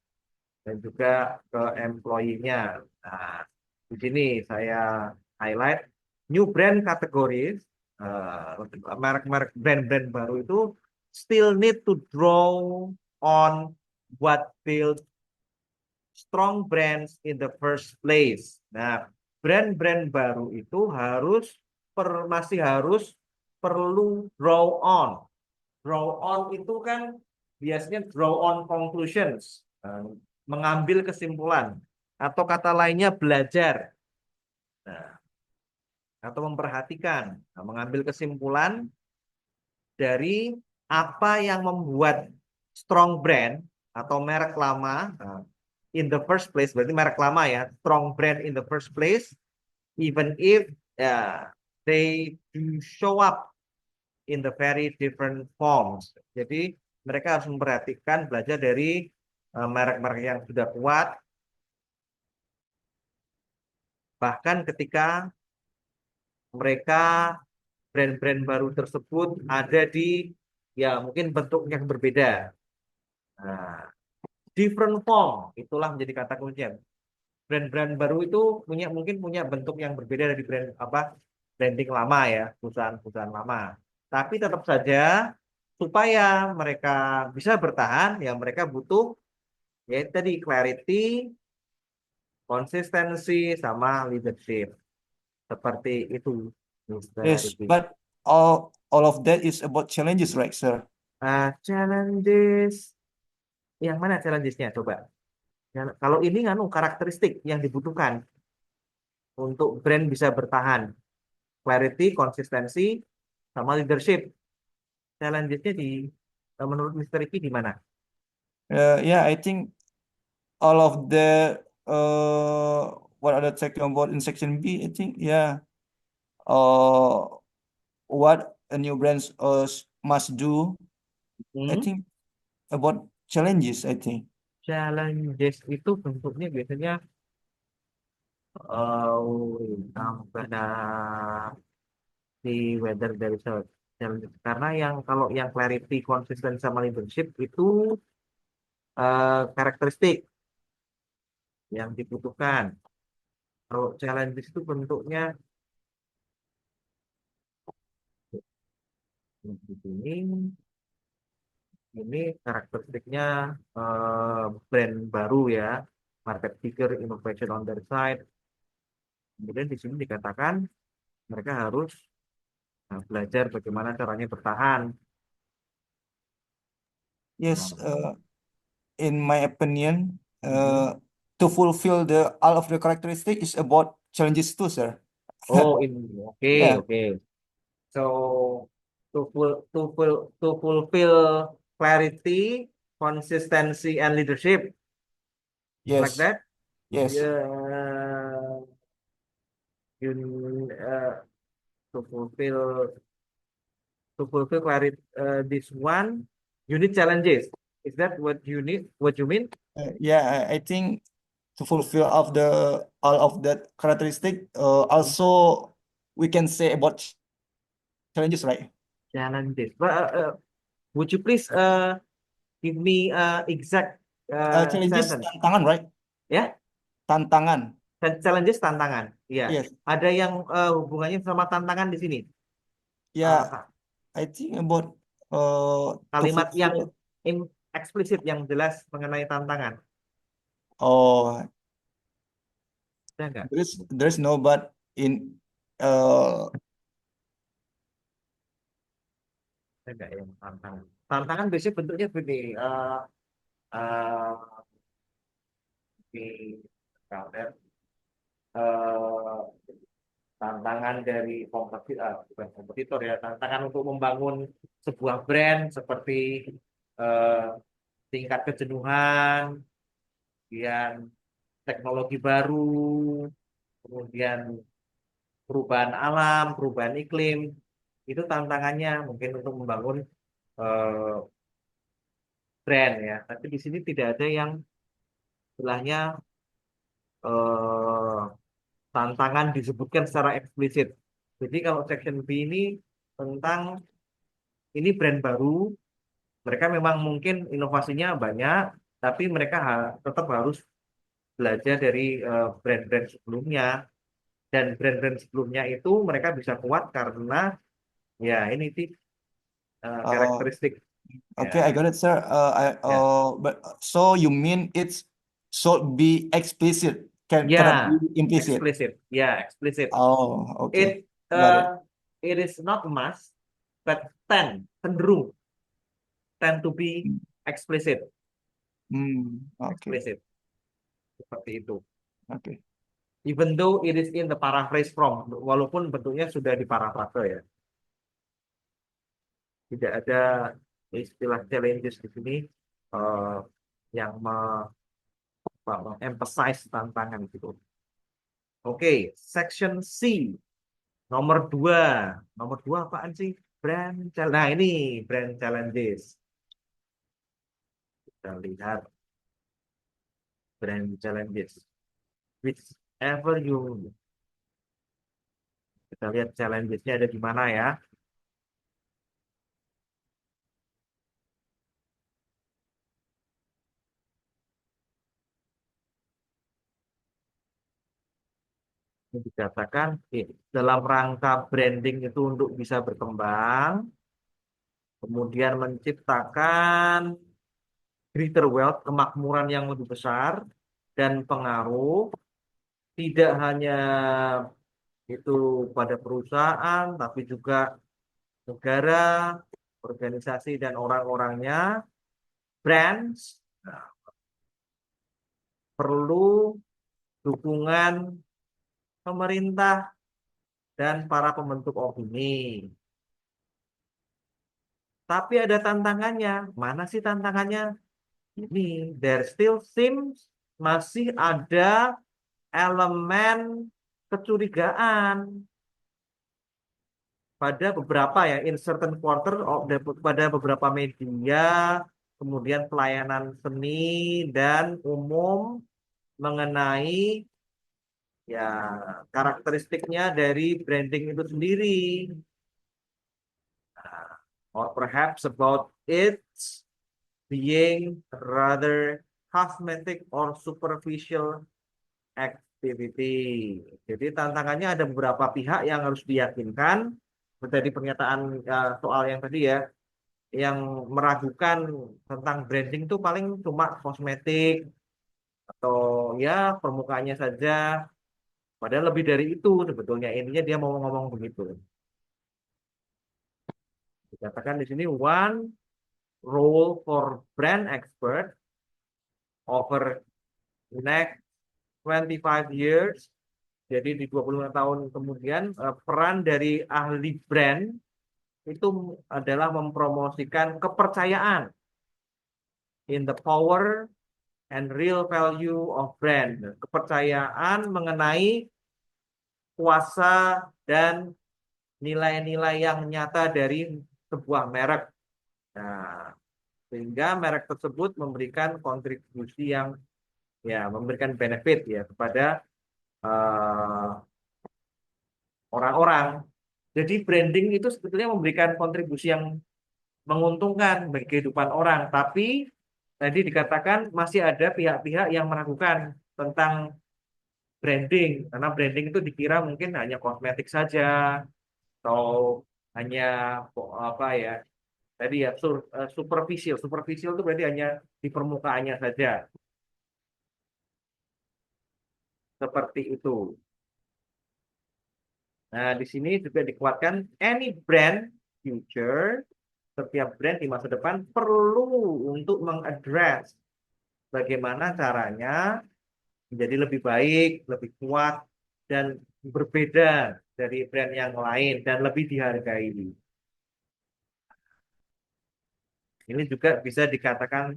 dan juga ke employee-nya. Nah, di sini saya highlight new brand categories, merek-merek brand-brand baru itu still need to draw on what build strong brands in the first place. Nah, brand-brand baru itu masih harus perlu draw on. Draw on itu kan biasanya draw on conclusions, mengambil kesimpulan, atau kata lainnya belajar, atau memperhatikan, mengambil kesimpulan dari apa yang membuat strong brand atau merek lama in the first place, berarti merek lama ya, strong brand in the first place, even if they do show up in the very different forms. Jadi mereka harus memperhatikan, belajar dari merek-merek yang sudah kuat Bahkan ketika mereka brand-brand baru tersebut ada di ya mungkin bentuk yang berbeda. Nah, different form itulah menjadi kata kunci. Brand-brand baru itu mungkin punya bentuk yang berbeda dari branding lama ya, perusahaan-perusahaan lama. Tapi tetap saja supaya mereka bisa bertahan ya mereka butuh ya tadi clarity, konsistensi sama leadership. Seperti itu, Mr. Yes, Arifin. but all of that is about challenges, right, sir? Challenges yang mana challengesnya coba? Kalau ini karakteristik yang dibutuhkan untuk brand bisa bertahan. Clarity, konsistensi, sama leadership. Challengesnya menurut Mr. Ricky di mana? Yeah, I think all of the what are the talking about in section B, I think, yeah, what a new brands must do, I Hmm? think about challenges, I think. Challenges itu bentuknya biasanya I'm gonna see whether there is a challenge. Karena kalau yang clarity, konsisten sama leadership itu karakteristik yang dibutuhkan. Kalau challenges itu bentuknya di sini, ini karakteristiknya brand baru ya, market figure, innovation on their side. Kemudian di sini dikatakan mereka harus belajar bagaimana caranya bertahan. Yes, Nah, in my opinion, mhm. to fulfill all of the characteristic is about challenges too, sir. Oh, ini oke Yeah, oke. So to fulfill clarity, consistency, and leadership like yes, that. yes, Yeah, you to fulfill clarity this one, you need challenges. Is that what you need? What you mean? yeah. I think to fulfill all of that characteristic, also we can say about challenges, right? Challenges. But would you please give me exact Challenges sentence? tantangan, right? Ya, Tantangan. challenges tantangan. Iya. Yes. Ada yang hubungannya sama tantangan di sini. Yeah, Uh, I think about to kalimat yang fulfill. eksplisit yang jelas mengenai tantangan. Oh, Ada nggak? there's no but in Ada nggak yang tantangan? Tantangan biasanya bentuknya begini. Uh, di kalender, eh, tantangan dari bukan kompetitor ya, tantangan untuk membangun sebuah brand seperti eh, tingkat kejenuhan, kemudian teknologi baru, kemudian perubahan alam, perubahan iklim, itu tantangannya mungkin untuk membangun eh, brand ya. Tapi di sini tidak ada yang istilahnya eh, tantangan disebutkan secara eksplisit. Jadi kalau section B ini tentang ini brand baru, mereka memang mungkin inovasinya banyak, tapi mereka tetap harus belajar dari brand-brand sebelumnya. Dan brand-brand sebelumnya itu mereka bisa kuat karena ya ini sih karakteristik okay, I ya. got it, sir. Ya, But so you mean it should be explicit, cannot ya, be implicit. eksplisit, ya eksplisit. Oh, okay, It got it. it is not must, but cenderung tend to be explicit, Okay, explicit seperti itu. okay. Even though it is in the paraphrase from, walaupun bentuknya sudah diparafrase ya. Tidak ada istilah challenges di sini eh, yang emphasize tantangan gitu. Oke, section C nomor 2. Nomor 2 apaan sih? Nah, ini brand challenges. Kita lihat brand challenges. Whichever you Kita lihat challenges-nya ada di mana ya. Ini dikatakan dalam rangka branding itu untuk bisa berkembang, kemudian menciptakan greater wealth, kemakmuran yang lebih besar, dan pengaruh tidak hanya itu pada perusahaan, tapi juga negara, organisasi, dan orang-orangnya, brands perlu dukungan pemerintah dan para pembentuk opini. Tapi ada tantangannya. Mana sih tantangannya? Ini, there still seems masih ada elemen kecurigaan pada beberapa ya, in certain quarter, pada beberapa media, kemudian pelayanan seni dan umum mengenai ya karakteristiknya dari branding itu sendiri, or perhaps about its being rather cosmetic or superficial activity. Jadi tantangannya ada beberapa pihak yang harus diyakinkan. Dari pernyataan soal yang tadi ya, yang meragukan tentang branding itu paling cuma kosmetik atau ya permukaannya saja. Padahal lebih dari itu sebetulnya, intinya dia mau ngomong begitu. Dikatakan di sini one role for brand expert over next 25 years. Jadi di 25 tahun kemudian peran dari ahli brand itu adalah mempromosikan kepercayaan in the power and real value of brand. Kepercayaan mengenai kuasa dan nilai-nilai yang nyata dari sebuah merek. Nah, sehingga merek tersebut memberikan kontribusi yang ya memberikan benefit ya kepada orang-orang. Jadi branding itu sebetulnya memberikan kontribusi yang menguntungkan bagi kehidupan orang. Tapi tadi dikatakan masih ada pihak-pihak yang meragukan tentang branding. Karena branding itu dikira mungkin hanya kosmetik saja. Atau hanya apa ya. Tadi ya superficial. Superficial itu berarti hanya di permukaannya saja. Seperti itu. Nah, di sini juga dikuatkan any brand future, setiap brand di masa depan perlu untuk mengadres bagaimana caranya menjadi lebih baik, lebih kuat, dan berbeda dari brand yang lain dan lebih dihargai. Ini juga bisa dikatakan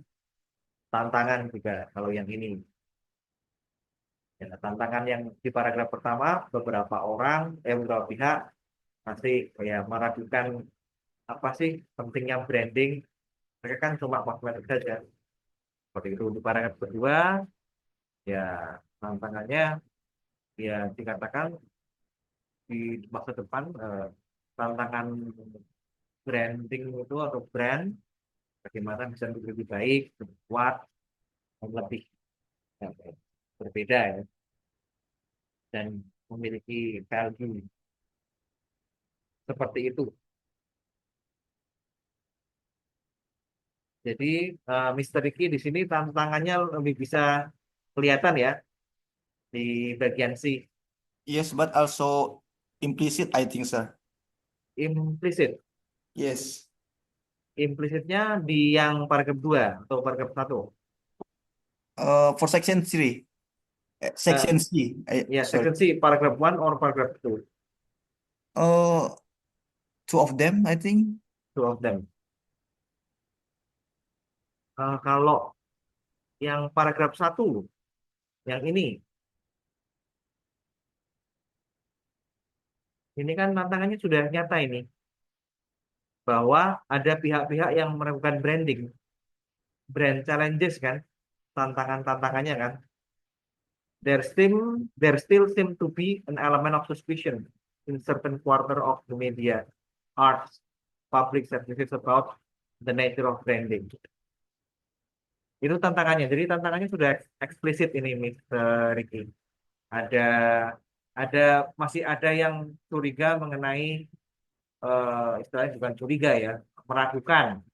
tantangan juga kalau yang ini. Ya, tantangan yang di paragraf pertama, beberapa pihak masih ya meragukan apa sih pentingnya branding. Mereka kan cuma kosmetik saja. Seperti itu di paragraf kedua, ya tantangannya ya dikatakan di masa depan tantangan branding itu atau brand bagaimana bisa lebih baik, lebih kuat, dan lebih ya, berbeda ya, dan memiliki value seperti itu. Jadi Mr. Ricky di sini tantangannya lebih bisa kelihatan ya di bagian C. Yes, but also implicit, I think, sir. Implicit. Yes. Implisitnya di yang paragraf 2 atau paragraf 1. For section 3. Section C. Ya, Sorry. section C, paragraf 1 or paragraf 2. Two of them, I think. Two of them. Kalau yang paragraf 1, yang ini kan tantangannya sudah nyata ini. Bahwa ada pihak-pihak yang melakukan branding. Brand challenges kan. Tantangan-tantangannya kan. There still seem to be an element of suspicion in certain quarter of the media, arts, public services about the nature of branding. Itu tantangannya. Jadi tantangannya sudah eksplisit ini, Mr. Ricky. Masih ada yang curiga mengenai istilahnya bukan curiga ya, meragukan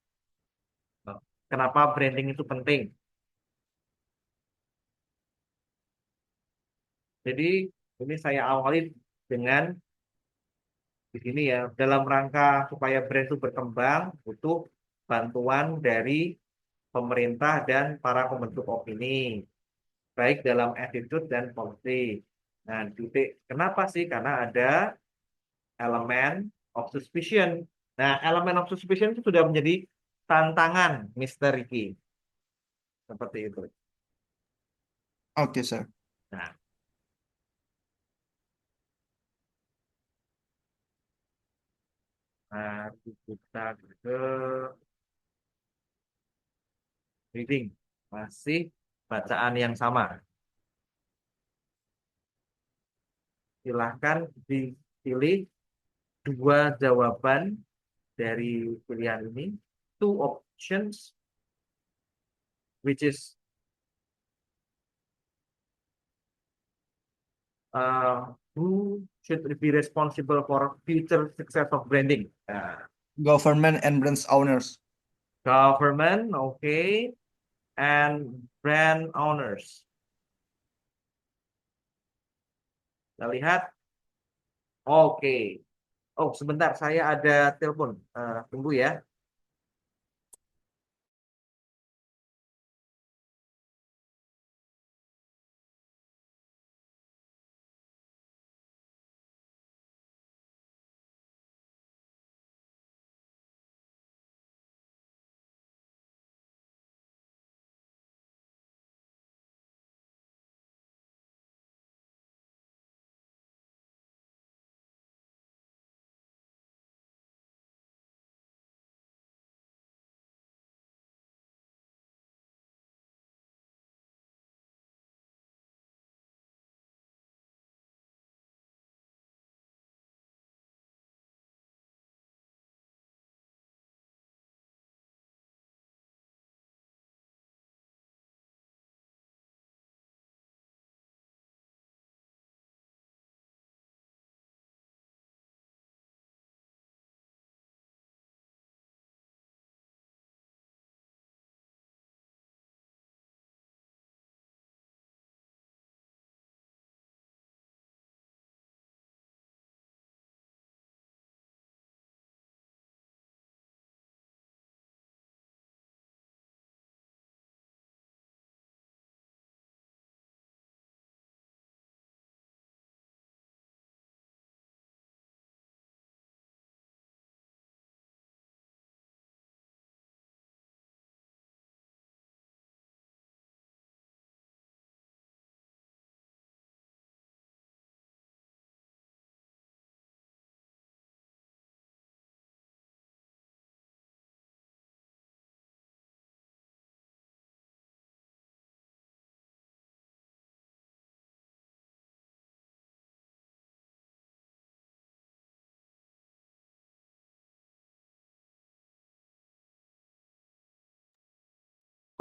kenapa branding itu penting. Jadi ini saya awali dengan di sini ya, dalam rangka supaya brand itu berkembang, butuh bantuan dari pemerintah dan para pembentuk opini, baik dalam attitude dan policy. Nah, kenapa sih? Karena ada elemen of suspicion. Nah, elemen of suspicion itu sudah menjadi tantangan Mr. Ricky. Seperti itu. Okay, sir. Nah, mari kita ke reading. Masih bacaan yang sama. Silahkan dipilih 2 jawaban dari pilihan ini. 2 options, which is who should be responsible for future success of branding? Government and brands owners. Government, okay, and brand owners. Kita lihat. Oke. Oh, sebentar, saya ada telepon. Tunggu ya.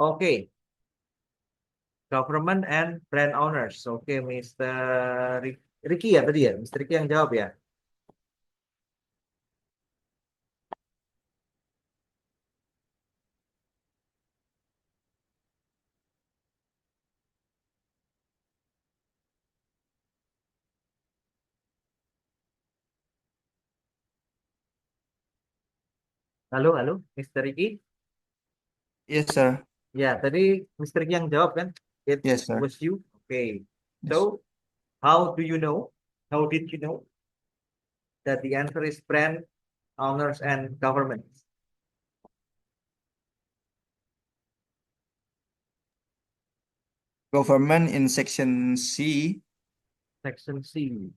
Oke. Government and brand owners. Oke, Mr. Ricky ya tadi ya? Mr. Ricky yang jawab ya? Halo, halo, Mr. Ricky? Yes, sir. Ya, tadi Mr. Ricky yang jawab kan? It Yes, sir. was you. Okay. Yes. So, how do you know? How did you know that the answer is brand owners and government? Government in section C. Section C.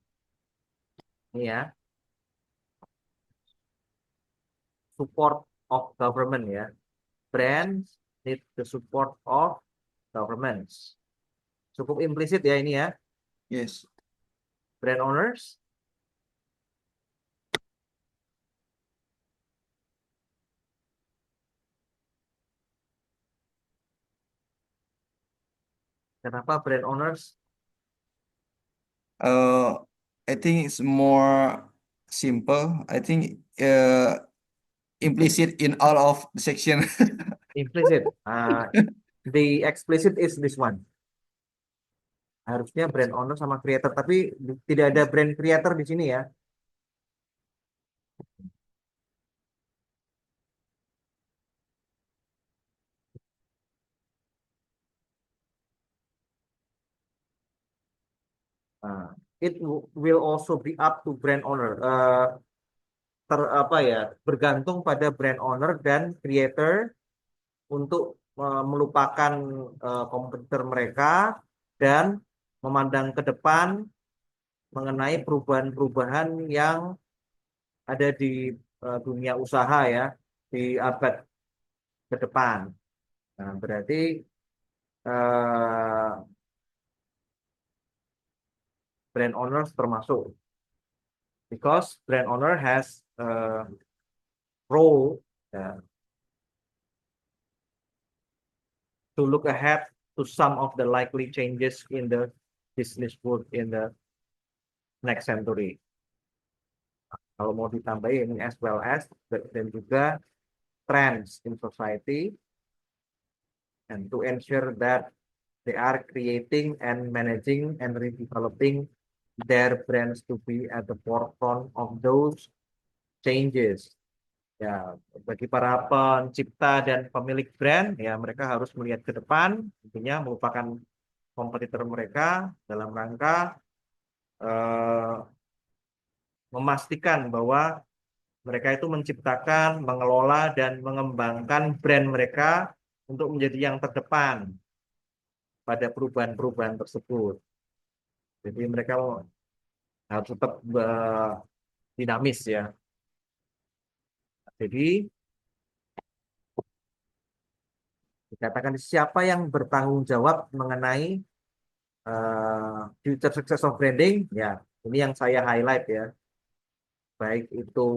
Ini ya. Support of government ya. Brands need the support of governments. Cukup implisit ya ini ya. Yes. Brand owners Kenapa brand owners? I think it's more simple. I think implicit in all of the section. Implicit. The explicit is this one. Harusnya brand owner sama creator, tapi tidak ada brand creator di sini ya. It will also be up to brand owner. Bergantung pada brand owner dan creator untuk melupakan kompetitor mereka dan memandang ke depan mengenai perubahan-perubahan yang ada di dunia usaha ya di abad ke depan. Nah, berarti brand owners termasuk because brand owner has role to look ahead to some of the likely changes in the business world in the next century. Kalau mau ditambahin as well as dan juga trends in society and to ensure that they are creating and managing and redeveloping their brands to be at the forefront of those changes. Ya, bagi para pencipta dan pemilik brand, ya mereka harus melihat ke depan, tentunya melupakan kompetitor mereka dalam rangka memastikan bahwa mereka itu menciptakan, mengelola, dan mengembangkan brand mereka untuk menjadi yang terdepan pada perubahan-perubahan tersebut. Jadi mereka harus tetap dinamis ya. Jadi dikatakan siapa yang bertanggung jawab mengenai future success of branding, ya ini yang saya highlight ya. Baik itu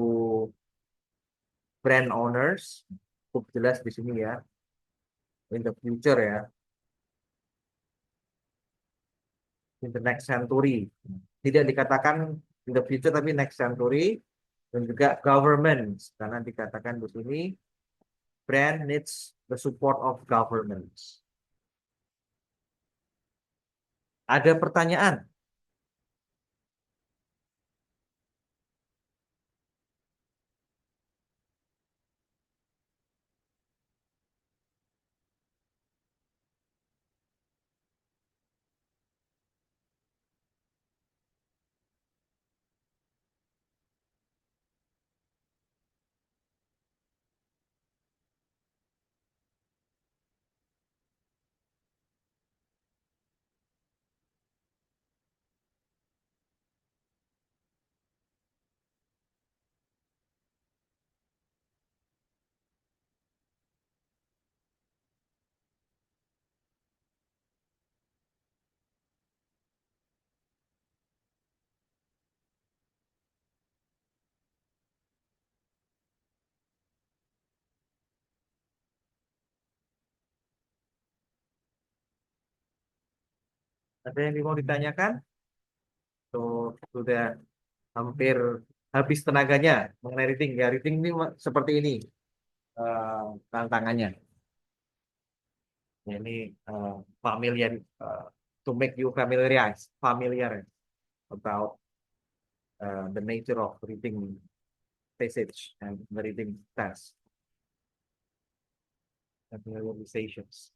brand owners, cukup jelas di sini ya, in the future ya, in the next century. Tidak dikatakan in the future tapi next century, dan juga governments karena dikatakan di sini brand needs the support of governments. Ada pertanyaan? Ada yang mau ditanyakan? Tuh, sudah hampir habis tenaganya mengenai reading. Ya, reading ini seperti ini tantangannya. Ya, ini familiar to make you familiar about the nature of reading passage and the reading test. Familiarizations.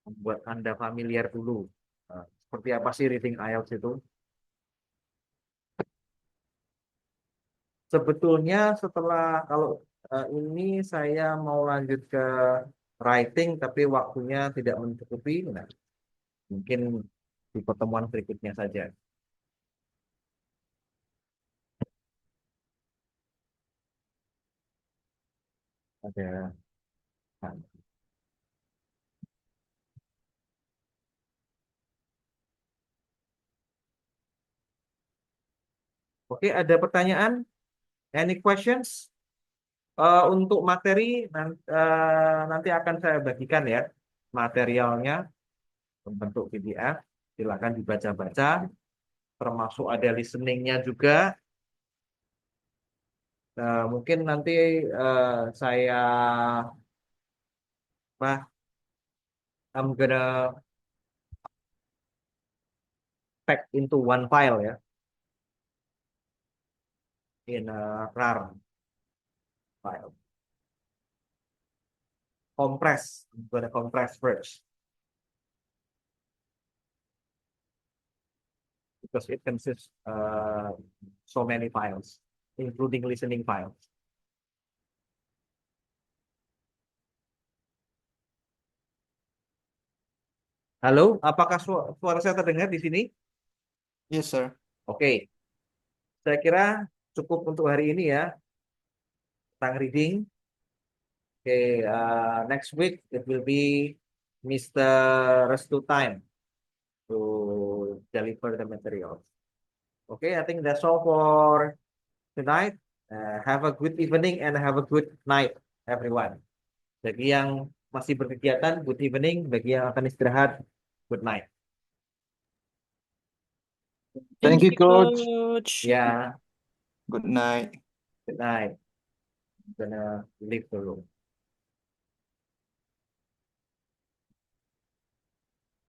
Buat Anda familiar dulu. Seperti apa sih reading IELTS itu? Sebetulnya setelah kalau ini saya mau lanjut ke writing tapi waktunya tidak mencukupi, nah, mungkin di pertemuan berikutnya saja. Ada. Nah. Oke, ada pertanyaan? Any questions? Untuk materi nanti akan saya bagikan ya materialnya berbentuk PDF, silakan dibaca-baca, termasuk ada listeningnya juga. Mungkin nanti saya I'm gonna pack into one file ya, in a RAR file. Compress, I'm gonna compress first. Because it consists so many files, including listening files. Halo, apakah suara saya terdengar di sini? Yes, sir. Oke, saya kira cukup untuk hari ini ya, tentang reading. Oke, next week it will be Mr. Restu time to deliver the materials. Okay, I think that's all for tonight. Have a good evening and have a good night, everyone. Bagi yang masih berkegiatan, good evening. Bagi yang akan istirahat, good night. Thank you, Coach. Coach. Yeah, Good night. good night. I'm gonna leave the room.